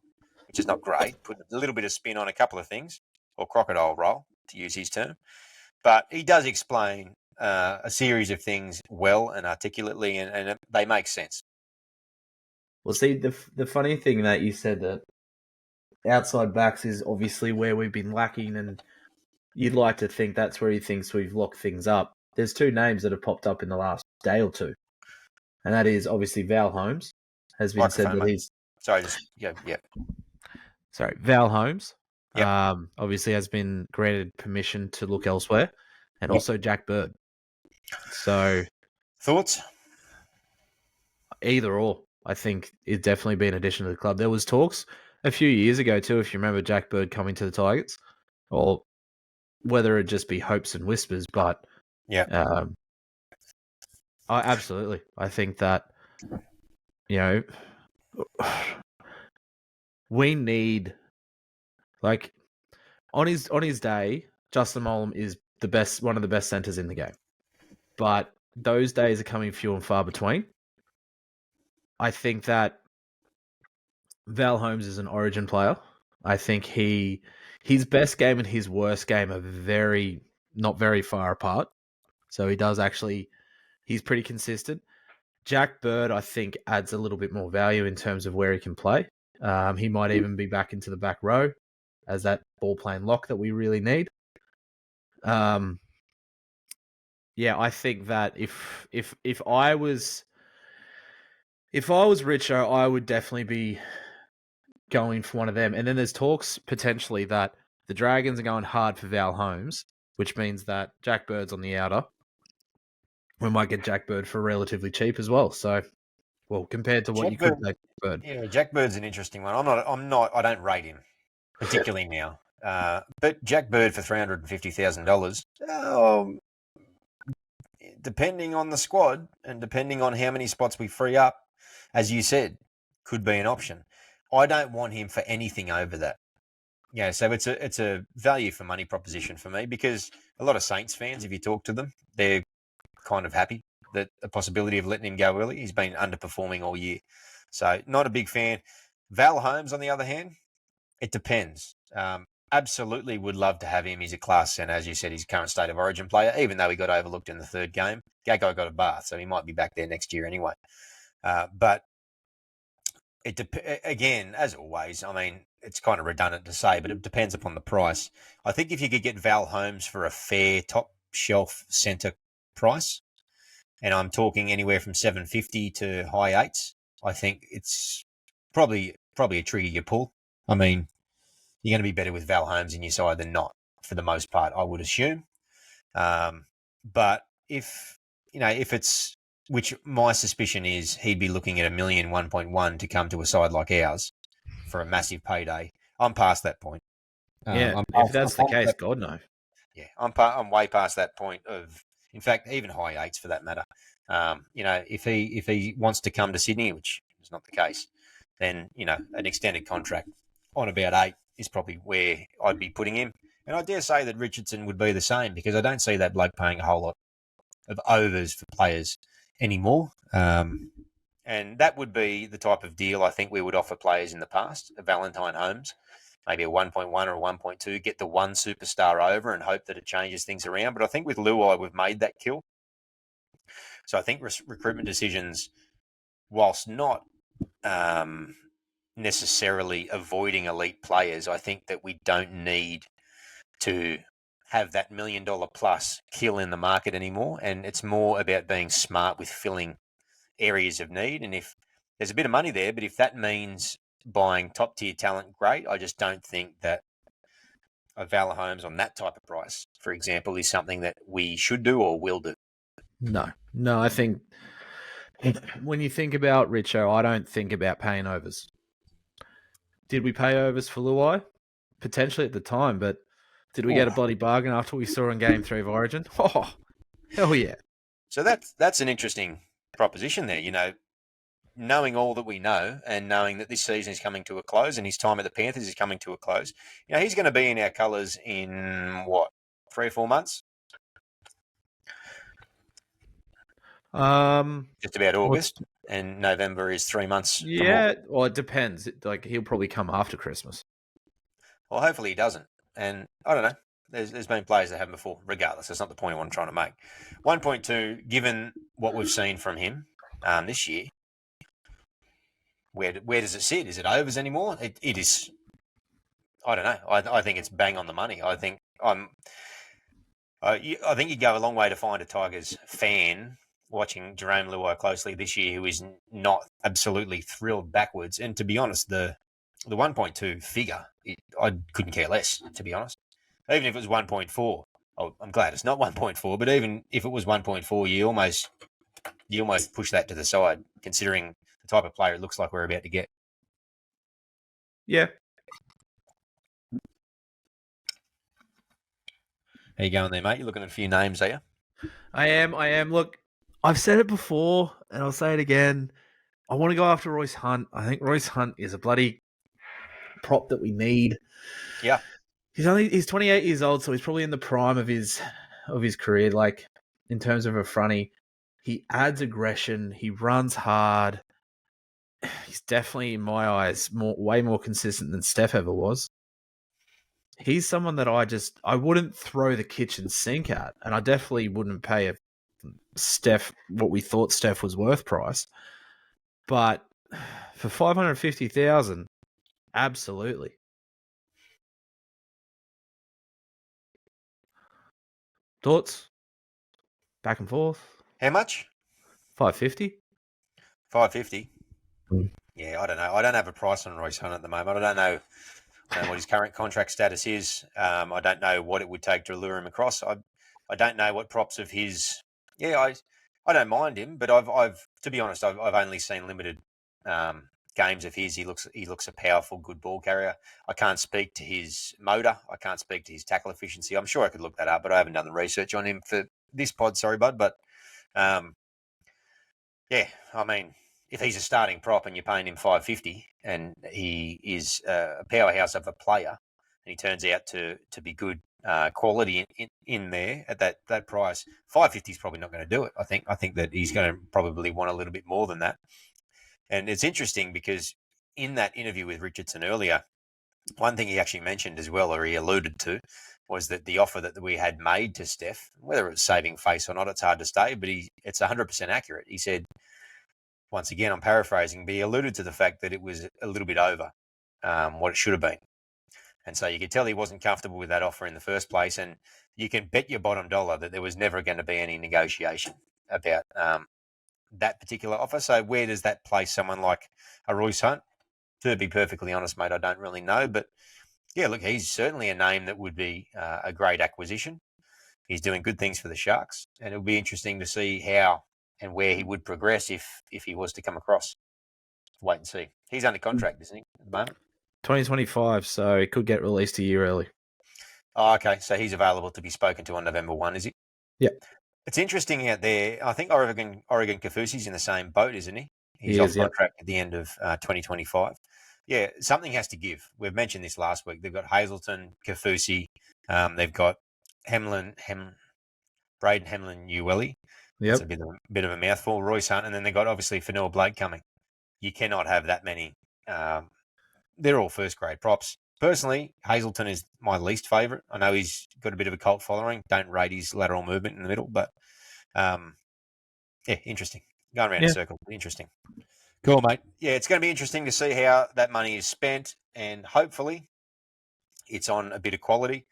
Speaker 2: great. Put a little bit of spin on a couple of things, or crocodile roll, to use his term. But he does explain a series of things well and articulately, and they make sense.
Speaker 3: Well, see, the funny thing that you said that outside backs is obviously where we've been lacking, and you'd like to think that's where he thinks we've locked things up. There's two names that have popped up in the last day or two, and that is obviously Val Holmes has been said that he's...
Speaker 2: Sorry, yeah.
Speaker 3: Sorry, Val Holmes.
Speaker 2: Yep.
Speaker 3: Obviously has been granted permission to look elsewhere, and also Jack Bird. So,
Speaker 2: thoughts?
Speaker 3: Either or, I think it'd definitely be an addition to the club. There was talks a few years ago too, if you remember, Jack Bird coming to the Tigers, or whether it just be hopes and whispers, but absolutely, I think that we need, like, on his day, Justin Molam is one of the best centers in the game, but those days are coming few and far between. I think that Val Holmes is an Origin player. I think his best game and his worst game are not very far apart. So he's pretty consistent. Jack Bird, I think, adds a little bit more value in terms of where he can play. He might even be back into the back row as that ball playing lock that we really need. I think that if I was Richo, I would definitely be going for one of them. And then there's talks potentially that the Dragons are going hard for Val Holmes, which means that Jack Bird's on the outer. We might get Jack Bird for relatively cheap as well. So, compared to what you could take Bird.
Speaker 2: Yeah, Jack Bird's an interesting one. I don't rate him particularly now. But Jack Bird for $350,000, depending on the squad and depending on how many spots we free up, as you said, could be an option. I don't want him for anything over that. Yeah, so it's a value for money proposition for me, because a lot of Saints fans, if you talk to them, they're kind of happy that the possibility of letting him go early. He's been underperforming all year. So not a big fan. Val Holmes, on the other hand, it depends. Absolutely would love to have him. He's a class centre, as you said. He's a current State of Origin player, even though he got overlooked in the third game. That guy got a bath, so he might be back there next year anyway. But again, as always, I mean, it's kind of redundant to say, but it depends upon the price. I think if you could get Val Holmes for a fair top shelf centre price, and I'm talking anywhere from $750 to high eights, I think it's probably a trigger you pull. I mean, you're going to be better with Val Holmes in your side than not, for the most part, I would assume. But if if it's, which my suspicion is he'd be looking at $1 million, 1.1 to come to a side like ours for a massive payday. I'm past that point.
Speaker 3: Yeah, if that's the case, God no.
Speaker 2: Yeah, I'm way past that point of, in fact, even high eights for that matter. If he wants to come to Sydney, which is not the case, then an extended contract on about 8 is probably where I'd be putting him. And I dare say that Richardson would be the same, because I don't see that bloke paying a whole lot of overs for players anymore. And that would be the type of deal I think we would offer players in the past, a Valentine Holmes, maybe a 1.1 or a 1.2, get the one superstar over and hope that it changes things around. But I think with Luai, we've made that kill. So I think recruitment decisions, whilst not necessarily avoiding elite players, I think that we don't need to have that $1 million plus kill in the market anymore. And it's more about being smart with filling areas of need. And if there's a bit of money there, but if that means buying top tier talent, great. I just don't think that a Val Holmes on that type of price, for example, is something that we should do or will do.
Speaker 3: No, I think when you think about Richo, I don't think about paying overs. Did we pay overs for Luai? Potentially at the time, but did we get a bloody bargain after we saw in Game 3 of Origin? Oh, hell yeah.
Speaker 2: So that's an interesting proposition there, knowing all that we know and knowing that this season is coming to a close and his time at the Panthers is coming to a close. He's going to be in our colours in, 3 or 4 months? Just about August, and November is 3 months.
Speaker 3: Yeah, well, it depends. He'll probably come after Christmas.
Speaker 2: Well, hopefully he doesn't. And I don't know. There's been players that haven't before. Regardless, that's not the point I'm trying to make. 1.2, given what we've seen from him this year, where does it sit? Is it overs anymore? It is. I don't know. I think it's bang on the money. I think you go a long way to find a Tigers fan watching Jerome Luai closely this year who is not absolutely thrilled backwards. And to be honest, the 1.2 figure, I couldn't care less, to be honest. Even if it was 1.4, I'm glad it's not 1.4, but even if it was 1.4, you almost push that to the side, considering the type of player it looks like we're about to get.
Speaker 3: Yeah.
Speaker 2: How you going there, mate? You're looking at a few names, are you?
Speaker 3: I am. Look, I've said it before, and I'll say it again. I want to go after Royce Hunt. I think Royce Hunt is a bloody prop that we need.
Speaker 2: Yeah.
Speaker 3: He's 28 years old, so he's probably in the prime of his career. Like, in terms of a fronty, he adds aggression. He runs hard. He's definitely, in my eyes, way more consistent than Steph ever was. He's someone that I wouldn't throw the kitchen sink at, and I definitely wouldn't pay a Steph what we thought Steph was worth price. But for 550,000, absolutely. Thoughts? Back and forth.
Speaker 2: How much?
Speaker 3: 550.
Speaker 2: 550. Yeah, I don't know. I don't have a price on Royce Hunt at the moment. I don't know what his current contract status is. I don't know what it would take to lure him across. I don't know what props of his. Yeah, I don't mind him, but I've to be honest, I've only seen limited games of his. He looks a powerful, good ball carrier. I can't speak to his motor. I can't speak to his tackle efficiency. I'm sure I could look that up, but I haven't done the research on him for this pod. Sorry, bud, but yeah, I mean, if he's a starting prop and you're paying him 550 and he is a powerhouse of a player and he turns out to be good quality in there at that price, 550 is probably not going to do it. I think that he's going to probably want a little bit more than that. And it's interesting because in that interview with Richardson earlier, one thing he actually mentioned as well, or he alluded to, was that the offer that we had made to Steph, whether it was saving face or not, it's hard to say, but it's 100% accurate. He said, once again, I'm paraphrasing, but he alluded to the fact that it was a little bit over what it should have been. And so you could tell he wasn't comfortable with that offer in the first place. And you can bet your bottom dollar that there was never going to be any negotiation about that particular offer. So where does that place someone like a Royce Hunt? To be perfectly honest, mate, I don't really know. But yeah, look, he's certainly a name that would be a great acquisition. He's doing good things for the Sharks, and it'll be interesting to see how and where he would progress if he was to come across. Wait and see. He's under contract, isn't he, at the moment?
Speaker 3: 2025, so he could get released a year early.
Speaker 2: Oh, okay. So he's available to be spoken to on November 1, is he?
Speaker 3: Yep.
Speaker 2: It's interesting out there. I think Oregon Kaufusi's in the same boat, isn't he? He's
Speaker 3: He
Speaker 2: off
Speaker 3: is, yep.
Speaker 2: contract at the end of 2025. Yeah, something has to give. We've mentioned this last week. They've got Hazelton, Kaufusi. They've got Braden Hemlin Ueli. That's a
Speaker 3: Yep.
Speaker 2: bit of a mouthful. Royce Hunt, and then they've got obviously Fanua Blake coming. You cannot have that many. They're all first grade props. Personally, Hazelton is my least favourite. I know he's got a bit of a cult following. Don't rate his lateral movement in the middle, but yeah, interesting. Going around in a circle, interesting. Cool, mate. Yeah, it's going to be interesting to see how that money is spent, and hopefully it's on a bit of quality.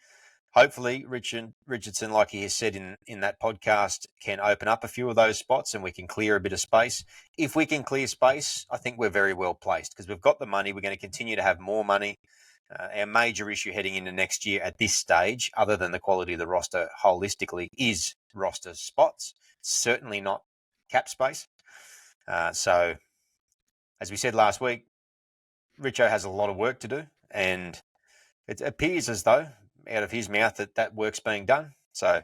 Speaker 2: Hopefully Richardson, like he has said in that podcast, can open up a few of those spots and we can clear a bit of space. If we can clear space, I think we're very well placed because we've got the money. We're going to continue to have more money. Our major issue heading into next year at this stage, other than the quality of the roster holistically, is roster spots. Certainly not cap space. So, as we said last week, Richo has a lot of work to do, and it appears as though out of his mouth that work's being done. So,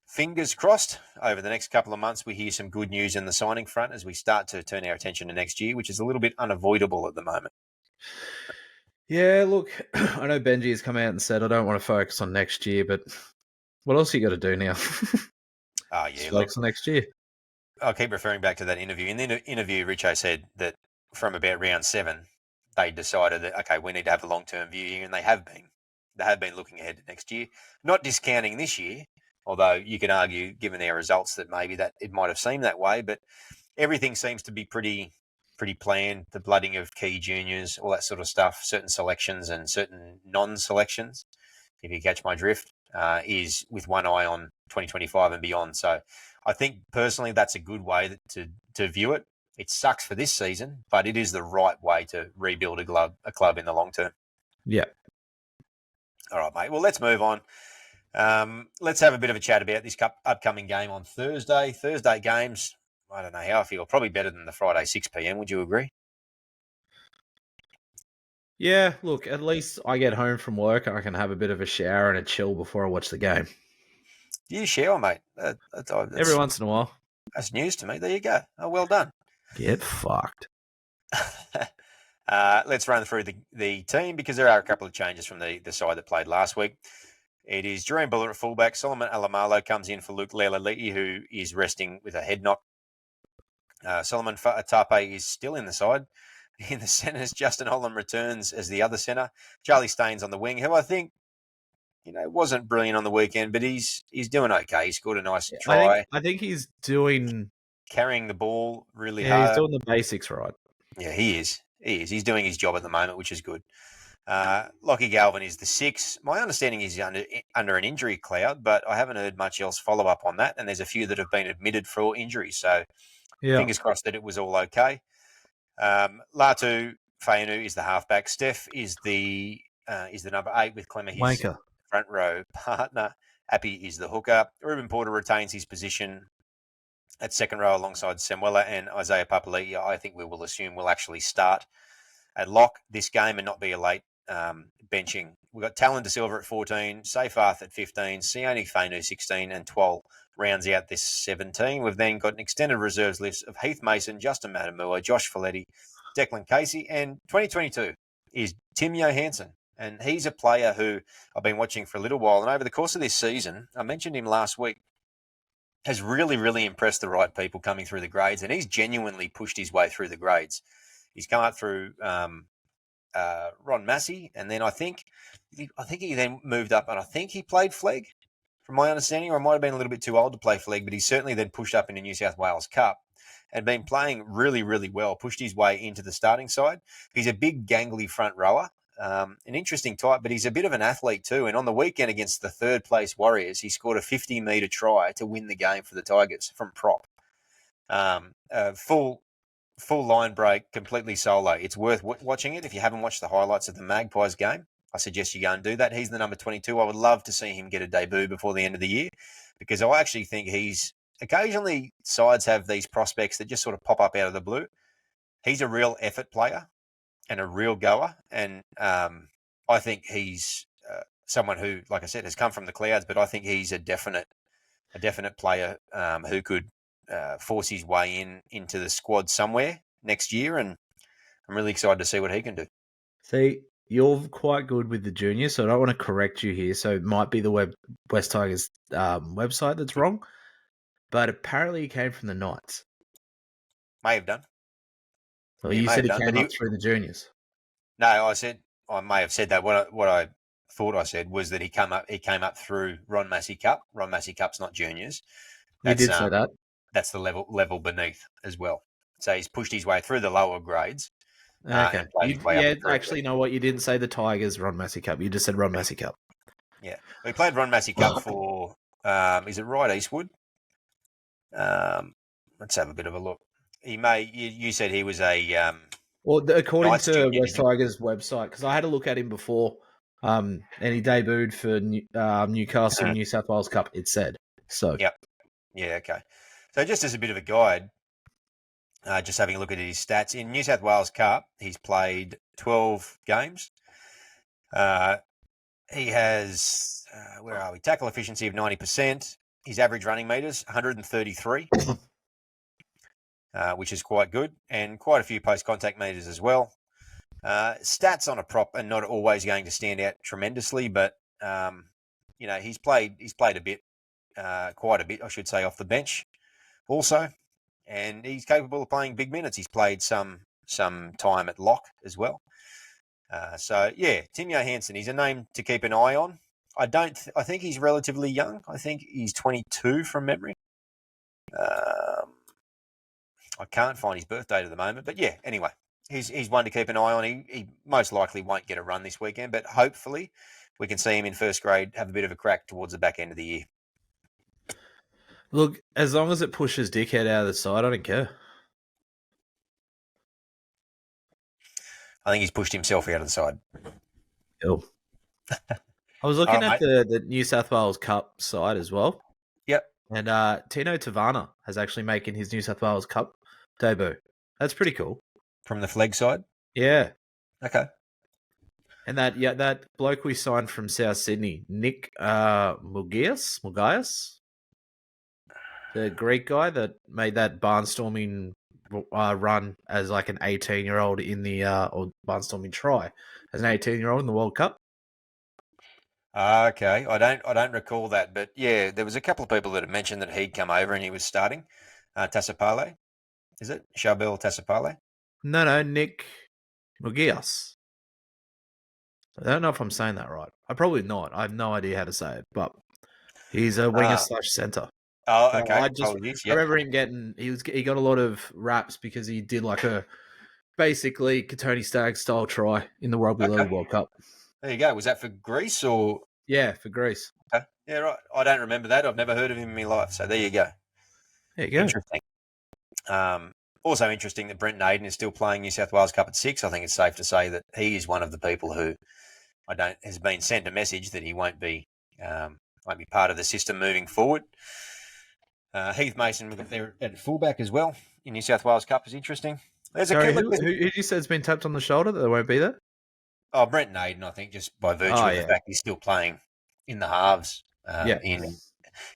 Speaker 2: fingers crossed, over the next couple of months, we hear some good news in the signing front as we start to turn our attention to next year, which is a little bit unavoidable at the moment.
Speaker 3: Yeah, look, I know Benji has come out and said, I don't want to focus on next year, but what else you got to do now?
Speaker 2: Oh, yeah,
Speaker 3: focus on next year.
Speaker 2: I'll keep referring back to that interview. In the interview, Richo said that from about round 7, they decided that, okay, we need to have a long-term view here, and they have been. They have been looking ahead to next year, not discounting this year, although you can argue, given their results, that maybe that it might have seemed that way, but everything seems to be pretty planned. The blooding of key juniors, all that sort of stuff, certain selections and certain non-selections, if you catch my drift, is with one eye on 2025 and beyond. So I think personally that's a good way to view it. It sucks for this season, but it is the right way to rebuild a club in the long term.
Speaker 3: Yeah.
Speaker 2: All right, mate. Well, let's move on. Let's have a bit of a chat about this upcoming game on Thursday. Thursday games, I don't know how I feel. Probably better than the Friday 6 p.m. Would you agree?
Speaker 3: Yeah, look, at least I get home from work and I can have a bit of a shower and a chill before I watch the game.
Speaker 2: Do you shower, mate?
Speaker 3: Every once in a while.
Speaker 2: That's news to me. There you go. Oh, well done.
Speaker 3: Get fucked.
Speaker 2: Let's run through the team because there are a couple of changes from the side that played last week. It is Jerome Buller at fullback. Solomon Alamalo comes in for Luke Leilali'i, who is resting with a head knock. Solomon Fa'atape is still in the side. In the centres, Justin Holland returns as the other centre. Charlie Staines on the wing, who I think, wasn't brilliant on the weekend, but he's doing okay. He scored a nice try.
Speaker 3: I think he's doing...
Speaker 2: carrying the ball really hard.
Speaker 3: He's doing the basics right.
Speaker 2: Yeah, he is. He's doing his job at the moment, which is good. Lockie Galvin is the 6. My understanding is he's under an injury cloud, but I haven't heard much else follow up on that. And there's a few that have been admitted for injuries. So fingers crossed that it was all okay. Latu Fainu is the halfback. Steph is the number 8 with Clemmer, his front row partner. Appy is the hooker. Ruben Porter retains his position at second row alongside Samuela and Isaiah Papali'i. I think we will assume will actually start at lock this game and not be a late benching. We've got Talon De Silva at 14, Seyfarth at 15, Sione Fainu 16, and 12 rounds out this 17. We've then got an extended reserves list of Heath Mason, Justin Matamua, Josh Folletti, Declan Casey, and 2022 is Tim Johansson. And he's a player who I've been watching for a little while. And over the course of this season, I mentioned him last week, has really, really impressed the right people coming through the grades. And he's genuinely pushed his way through the grades. He's come up through Ron Massey, and then I think he then moved up, and I think he played flag, from my understanding, or I might have been a little bit too old to play flag, but he certainly then pushed up in the New South Wales Cup and been playing really, really well, pushed his way into the starting side. He's a big, gangly front rower, an interesting type, but he's a bit of an athlete too. And on the weekend against the third-place Warriors, he scored a 50-metre try to win the game for the Tigers from prop. Full line break, completely solo. It's worth watching it if you haven't watched the highlights of the Magpies game. I suggest you go and do that. He's the number 22. I would love to see him get a debut before the end of the year because I actually think he's occasionally sides have these prospects that just sort of pop up out of the blue. He's a real effort player and a real goer. And I think he's someone who, like I said, has come from the clouds, but I think he's a definite player who could force his way into the squad somewhere next year. And I'm really excited to see what he can do.
Speaker 3: See, you're quite good with the juniors, so I don't want to correct you here. So it might be the West Tigers website that's wrong, but apparently he came from the Knights.
Speaker 2: May have done.
Speaker 3: Well, you said he came up through the juniors.
Speaker 2: No, I may have said that. What I thought I said was that he came up through Ron Massey Cup. Ron Massey Cup's not juniors.
Speaker 3: You did say that.
Speaker 2: That's the level beneath as well. So he's pushed his way through the lower grades.
Speaker 3: Okay. Actually, you know what? You didn't say the Tigers Ron Massey Cup. You just said Ron Massey Cup.
Speaker 2: Yeah. We played Ron Massey Cup for, is it right, Eastwood? Let's have a bit of a look. You said he was a...
Speaker 3: well, according to West Tigers website, because I had a look at him before, and he debuted for Newcastle New South Wales Cup, it said. So.
Speaker 2: Yep. Yeah, okay. So just as a bit of a guide, just having a look at his stats. In New South Wales Cup, he's played 12 games. He has, where are we? Tackle efficiency of 90%. His average running meters, 133, which is quite good. And quite a few post-contact meters as well. Stats on a prop are not always going to stand out tremendously, but, he's played a bit, quite a bit, I should say, off the bench also. And he's capable of playing big minutes. He's played some time at lock as well. Tim Johansson, he's a name to keep an eye on. I think he's relatively young. I think he's 22 from memory. I can't find his birth date at the moment, but yeah, anyway, he's one to keep an eye on. He most likely won't get a run this weekend, but hopefully we can see him in first grade have a bit of a crack towards the back end of the year.
Speaker 3: Look, as long as it pushes Dickhead out of the side, I don't care.
Speaker 2: I think he's pushed himself out of the side.
Speaker 3: Cool. I was looking at the New South Wales Cup side as well.
Speaker 2: Yep.
Speaker 3: And Tino Tavana has actually making his New South Wales Cup debut. That's pretty cool.
Speaker 2: From the flag side?
Speaker 3: Yeah.
Speaker 2: Okay.
Speaker 3: And that bloke we signed from South Sydney, Nick Mugias, the Greek guy that made that barnstorming run as like an 18-year-old in the or barnstorming try as an 18-year-old in the World Cup.
Speaker 2: Okay, I don't recall that, but yeah, there was a couple of people that had mentioned that he'd come over and he was starting. Tassapale, is it Charbel Tassapale?
Speaker 3: No, Nick Mugias. I don't know if I'm saying that right. I'm probably not. I have no idea how to say it, but he's a winger / centre.
Speaker 2: Oh, okay.
Speaker 3: I remember him he got a lot of raps because he did like a basically Katoni Staggs style try in the Rugby League World Cup.
Speaker 2: There you go. Was that for Greece or?
Speaker 3: Yeah, for Greece.
Speaker 2: Okay. Yeah, right. I don't remember that. I've never heard of him in my life. So there you go.
Speaker 3: There you go.
Speaker 2: Interesting. Also interesting that Brent Naden is still playing New South Wales Cup at 6. I think it's safe to say that he is one of the people who has been sent a message that he won't be part of the system moving forward. Heath Mason there at fullback as well in New South Wales Cup is interesting.
Speaker 3: Who you said has been tapped on the shoulder that they won't be there?
Speaker 2: Oh, Brent Naden, I think, just by virtue of the fact he's still playing in the halves in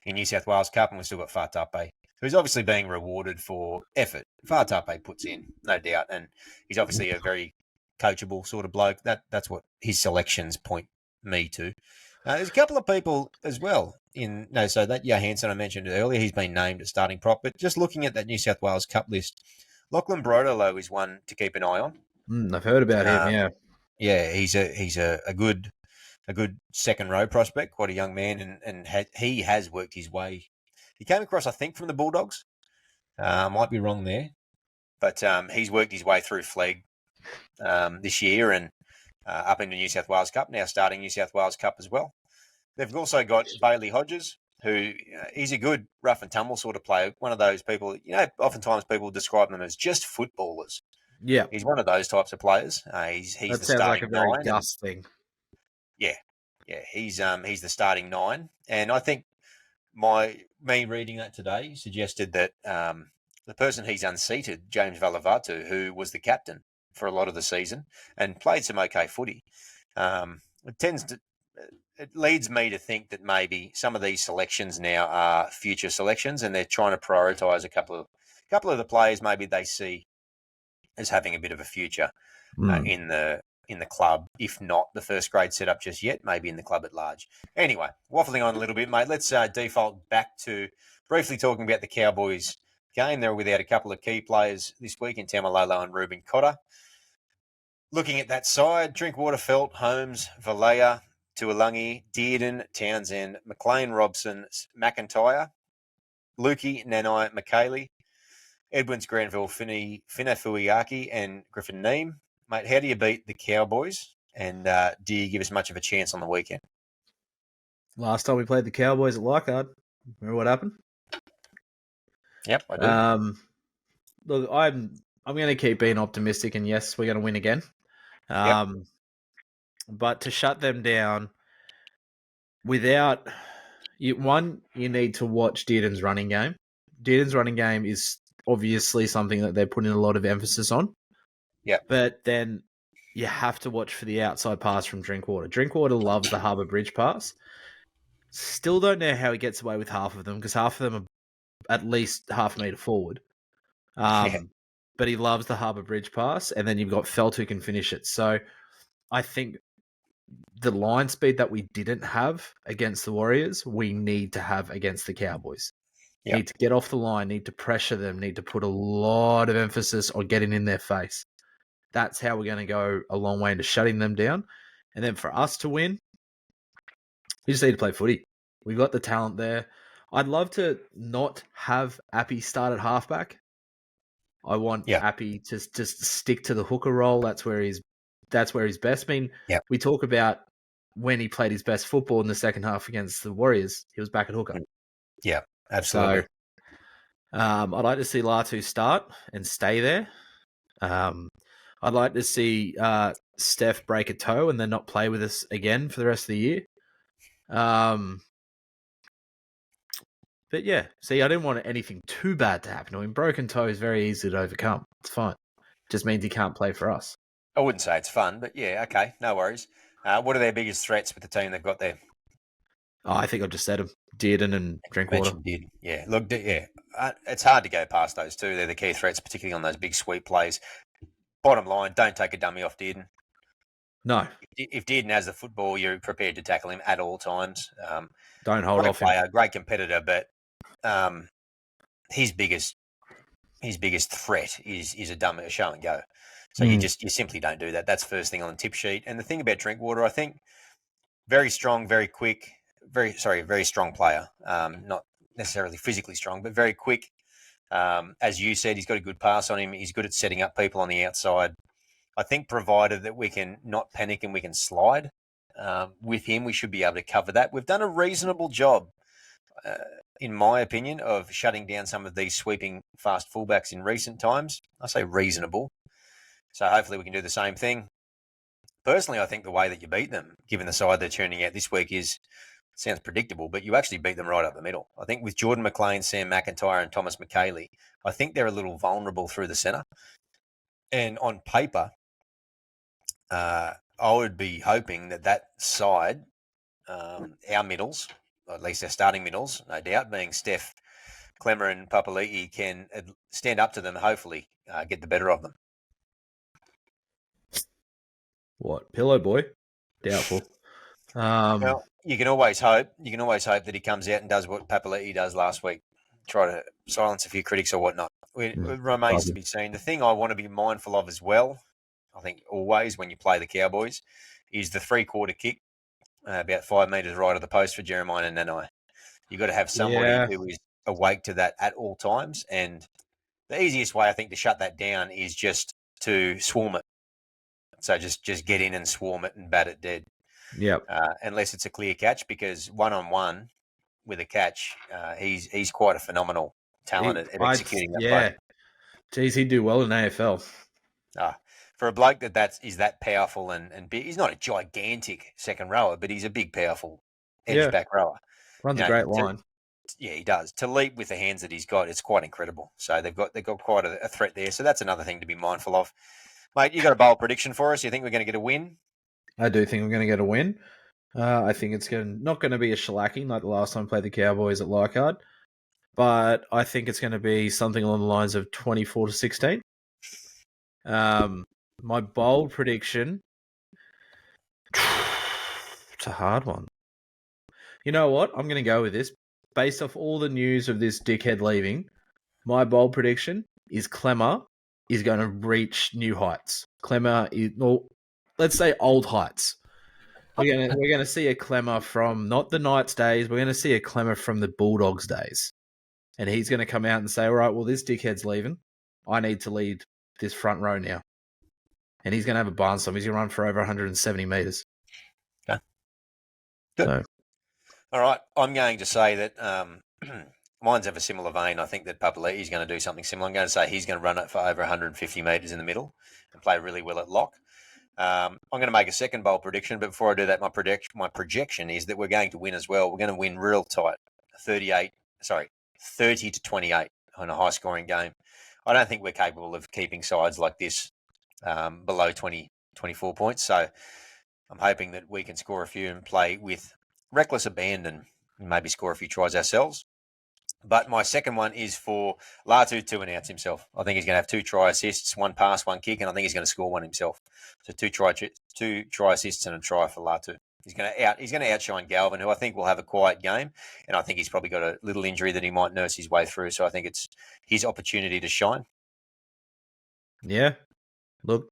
Speaker 2: New South Wales Cup, and we've still got Fatape, who's obviously being rewarded for effort. Fatape puts in, no doubt, and he's obviously a very coachable sort of bloke. That's what his selections point me to. There's a couple of people as well so that Johansson I mentioned earlier, he's been named a starting prop, but just looking at that New South Wales Cup list, Lachlan Brodolo is one to keep an eye on.
Speaker 3: I've heard about him, yeah.
Speaker 2: Yeah, he's a good second row prospect, quite a young man, and he has worked his way. He came across, I think, from the Bulldogs. Might be wrong there, but he's worked his way through Flegg this year and up into New South Wales Cup, now starting New South Wales Cup as well. They've also got Bailey Hodges, who he's a good rough and tumble sort of player. One of those people, oftentimes people describe them as just footballers.
Speaker 3: Yeah.
Speaker 2: He's one of those types of players. He's
Speaker 3: that
Speaker 2: the
Speaker 3: sounds like
Speaker 2: starting
Speaker 3: a very
Speaker 2: nine.
Speaker 3: Gus thing.
Speaker 2: Yeah, he's the starting 9, and I think me reading that today suggested that the person he's unseated, James Valavatu, who was the captain for a lot of the season and played some okay footy, it tends to. It leads me to think that maybe some of these selections now are future selections, and they're trying to prioritise a couple of the players maybe they see as having a bit of a future in the club, if not the first grade setup just yet, maybe in the club at large. Anyway, waffling on a little bit, mate. Let's default back to briefly talking about the Cowboys game. They were without a couple of key players this week in Tamalolo and Ruben Cotter. Looking at that side, Drinkwater, Felt, Holmes, Valea, Tuolangi, Dearden, Townsend, McLean, Robson, McIntyre, Lukey, Nanai, McKaylee, Edwards, Granville, Finafuiaki, and Griffin Neem. Mate, how do you beat the Cowboys? And do you give us much of a chance on the weekend?
Speaker 3: Last time we played the Cowboys at Leichhardt, remember what happened?
Speaker 2: Yep, I do.
Speaker 3: Look, I'm going to keep being optimistic, and yes, we're going to win again. But to shut them down without you need to watch Dearden's running game. Dearden's running game is obviously something that they're putting a lot of emphasis on.
Speaker 2: Yeah.
Speaker 3: But then you have to watch for the outside pass from Drinkwater. Drinkwater loves the Harbour Bridge pass. Still don't know how he gets away with half of them, because half of them are at least half a metre forward. But he loves the Harbour Bridge pass, and then you've got Felt who can finish it. So I think the line speed that we didn't have against the Warriors, we need to have against the Cowboys.
Speaker 2: Yep.
Speaker 3: Need to get off the line, need to pressure them, need to put a lot of emphasis on getting in their face. That's how we're going to go a long way into shutting them down. And then for us to win, we just need to play footy. We've got the talent there. I'd love to not have Appy start at halfback. I want Appy to just stick to the hooker role. That's where he's best. I mean, we talk about when he played his best football in the second half against the Warriors. He was back at hooker.
Speaker 2: Yeah, absolutely.
Speaker 3: So, I'd like to see Latu start and stay there. I'd like to see Steph break a toe and then not play with us again for the rest of the year. But yeah, see, I didn't want anything too bad to happen to him. Broken toe is very easy to overcome. It's fine. Just means he can't play for us.
Speaker 2: I wouldn't say it's fun, but yeah, okay, no worries. What are their biggest threats with the team they've got there?
Speaker 3: Oh, I think I've just said them. Dearden and Drinkwater.
Speaker 2: Yeah. Look, it's hard to go past those two. They're the key threats, particularly on those big sweep plays. Bottom line, don't take a dummy off Dearden.
Speaker 3: No.
Speaker 2: If Dearden has the football, you're prepared to tackle him at all times.
Speaker 3: Don't hold off
Speaker 2: him. Great competitor, but his biggest threat is a show and go. So you simply don't do that. That's first thing on the tip sheet. And the thing about Drinkwater, I think, very strong, very quick, very strong player. Not necessarily physically strong, but very quick. As you said, he's got a good pass on him. He's good at setting up people on the outside. I think provided that we can not panic and we can slide with him, we should be able to cover that. We've done a reasonable job, in my opinion, of shutting down some of these sweeping fast fullbacks in recent times. I say reasonable. So hopefully we can do the same thing. Personally, I think the way that you beat them, given the side they're turning out this week, sounds predictable, but you actually beat them right up the middle. I think with Jordan McLean, Sam McIntyre, and Thomas McKaylee, I think they're a little vulnerable through the centre. And on paper, I would be hoping that side, our middles, or at least our starting middles, no doubt, being Steph, Clemmer, and Papali'i, can stand up to them, hopefully get the better of them.
Speaker 3: What? Pillow boy? Doubtful.
Speaker 2: Well, you can always hope. You can always hope that he comes out and does what Papali'i does last week, try to silence a few critics or whatnot. It remains to be seen. The thing I want to be mindful of as well, I think always when you play the Cowboys, is the three-quarter kick, about 5 metres right of the post for Jeremiah and Nanai. You've got to have somebody who is awake to that at all times. And the easiest way, I think, to shut that down is just to swarm it. So just get in and swarm it and bat it dead.
Speaker 3: Yep.
Speaker 2: Unless it's a clear catch, because one-on-one with a catch, he's quite a from executing that play.
Speaker 3: Geez, he'd do well in AFL.
Speaker 2: for a bloke is that powerful and big. He's not a gigantic second rower, but he's a big, powerful edge back rower.
Speaker 3: Runs a great line.
Speaker 2: Yeah, he does. To leap with the hands that he's got, it's quite incredible. So they've got quite a threat there. So that's another thing to be mindful of. Mate, you got a bold prediction for us? You think we're going to get a win?
Speaker 3: I do think we're going to get a win. I think it's not going to be a shellacking like the last time we played the Cowboys at Leichhardt, but I think it's going to be something along the lines of 24-16. My bold prediction, it's a hard one. You know what? I'm going to go with this. Based off all the news of this dickhead leaving, my bold prediction is Clemmer is going to reach new heights. Clemmer is, well, let's say old heights. We're gonna see a Clemmer from not the Knights days. We're gonna see a Clemmer from the Bulldogs days, and he's gonna come out and say, "All right, well, this dickhead's leaving. I need to lead this front row now." And he's gonna have a barnstorm. He's gonna run for over 170 meters.
Speaker 2: Okay. Good.
Speaker 3: So,
Speaker 2: all right, I'm going to say that mine's of a similar vein. I think that Papali'i's going to do something similar. I'm going to say he's going to run it for over 150 metres in the middle and play really well at lock. I'm going to make a second bold prediction, but before I do that, my projection is that we're going to win as well. We're going to win real tight, 30 to 28 on a high-scoring game. I don't think we're capable of keeping sides like this below 24 points. So I'm hoping that we can score a few and play with reckless abandon and maybe score a few tries ourselves. But my second one is for Latu to announce himself. I think he's going to have 2 try assists, 1 pass, 1 kick, and I think he's going to score 1 himself. So 2 try assists and a try for Latu. He's going to outshine Galvin, who I think will have a quiet game, and I think he's probably got a little injury that he might nurse his way through. So I think it's his opportunity to shine.
Speaker 3: yeah, look,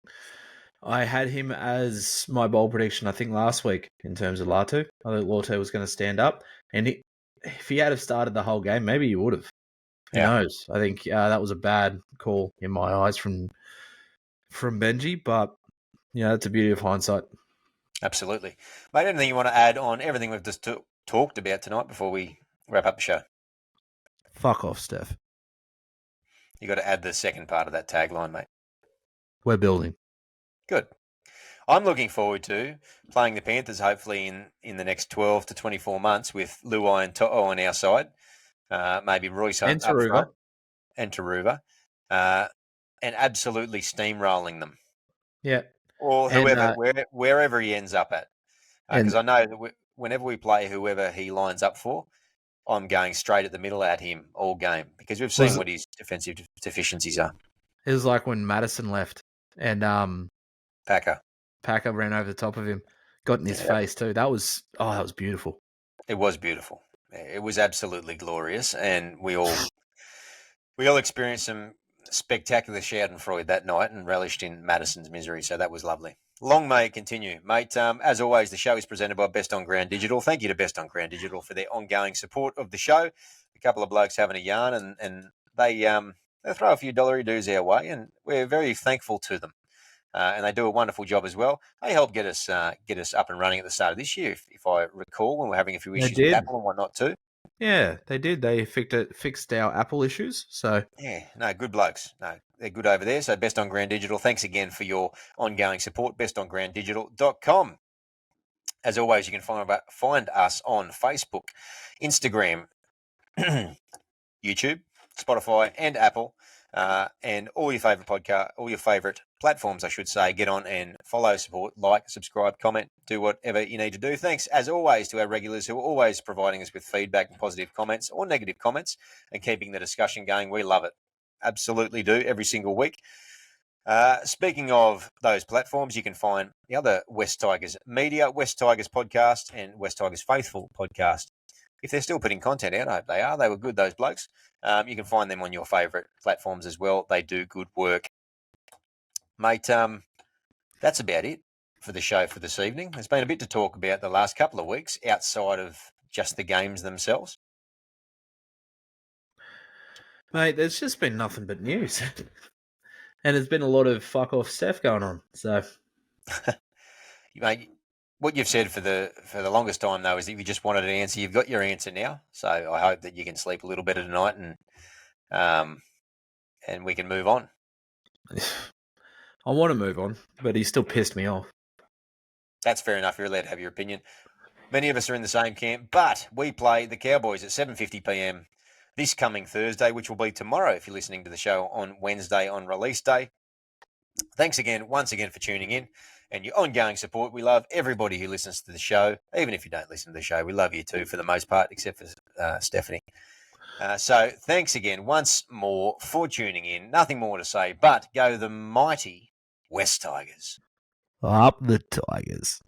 Speaker 3: I had him as my bold prediction, I think, last week in terms of Latu. I thought Latu was going to stand up, and if he had have started the whole game, maybe he would have. Who knows? I think that was a bad call in my eyes from Benji, but that's the beauty of hindsight.
Speaker 2: Absolutely. Mate, anything you want to add on everything we've just talked about tonight before we wrap up the show?
Speaker 3: Fuck off, Steph.
Speaker 2: You got to add the second part of that tagline, mate.
Speaker 3: We're building.
Speaker 2: Good. I'm looking forward to playing the Panthers hopefully in the next 12 to 24 months with Luai and To'o on our side, maybe Royce Hunt up front and Taruva, and absolutely steamrolling them.
Speaker 3: Yeah.
Speaker 2: Or whoever, wherever he ends up at. Because I know that whenever we play whoever he lines up for, I'm going straight at the middle at him all game because we've seen what his defensive deficiencies are.
Speaker 3: It was like when Madison left and
Speaker 2: Packer
Speaker 3: ran over the top of him, got in his face too. That was beautiful.
Speaker 2: It was beautiful. It was absolutely glorious, and we all experienced some spectacular schadenfreude that night and relished in Madison's misery. So that was lovely. Long may it continue, mate. As always, the show is presented by Best on Ground Digital. Thank you to Best on Ground Digital for their ongoing support of the show. A couple of blokes having a yarn, and they throw a few dollary dues our way, and we're very thankful to them. And they do a wonderful job as well. They helped get us up and running at the start of this year, if I recall, when we were having a few issues with Apple and whatnot too.
Speaker 3: Yeah, they did. They fixed our Apple issues. So
Speaker 2: yeah, no, good blokes. No, they're good over there. So Best on Ground Digital, thanks again for your ongoing support. bestongrounddigital.com. As always, you can find us on Facebook, Instagram, YouTube, Spotify, and Apple. And all your favourite platforms, I should say. Get on and follow, support, like, subscribe, comment, do whatever you need to do. Thanks, as always, to our regulars who are always providing us with feedback and positive comments or negative comments and keeping the discussion going. We love it. Absolutely do, every single week. Speaking of those platforms, you can find the other West Tigers media, West Tigers podcast, and West Tigers Faithful podcast. If they're still putting content out, I hope they are. They were good, those blokes. You can find them on your favourite platforms as well. They do good work. Mate, that's about it for the show for this evening. There's been a bit to talk about the last couple of weeks outside of just the games themselves.
Speaker 3: Mate, there's just been nothing but news. And there's been a lot of fuck off stuff going on. So,
Speaker 2: mate, what you've said for the longest time though is that you just wanted an answer. You've got your answer now, so I hope that you can sleep a little better tonight and we can move on.
Speaker 3: I want to move on, but he still pissed me off.
Speaker 2: That's fair enough. You're allowed to have your opinion. Many of us are in the same camp, but we play the Cowboys at 7:50 p.m. this coming Thursday, which will be tomorrow if you're listening to the show on Wednesday on release day. Thanks again, once again, for tuning in and your ongoing support. We love everybody who listens to the show, even if you don't listen to the show. We love you too, for the most part, except for Stephanie. So thanks again once more for tuning in. Nothing more to say, but go the mighty West Tigers.
Speaker 3: Up the Tigers.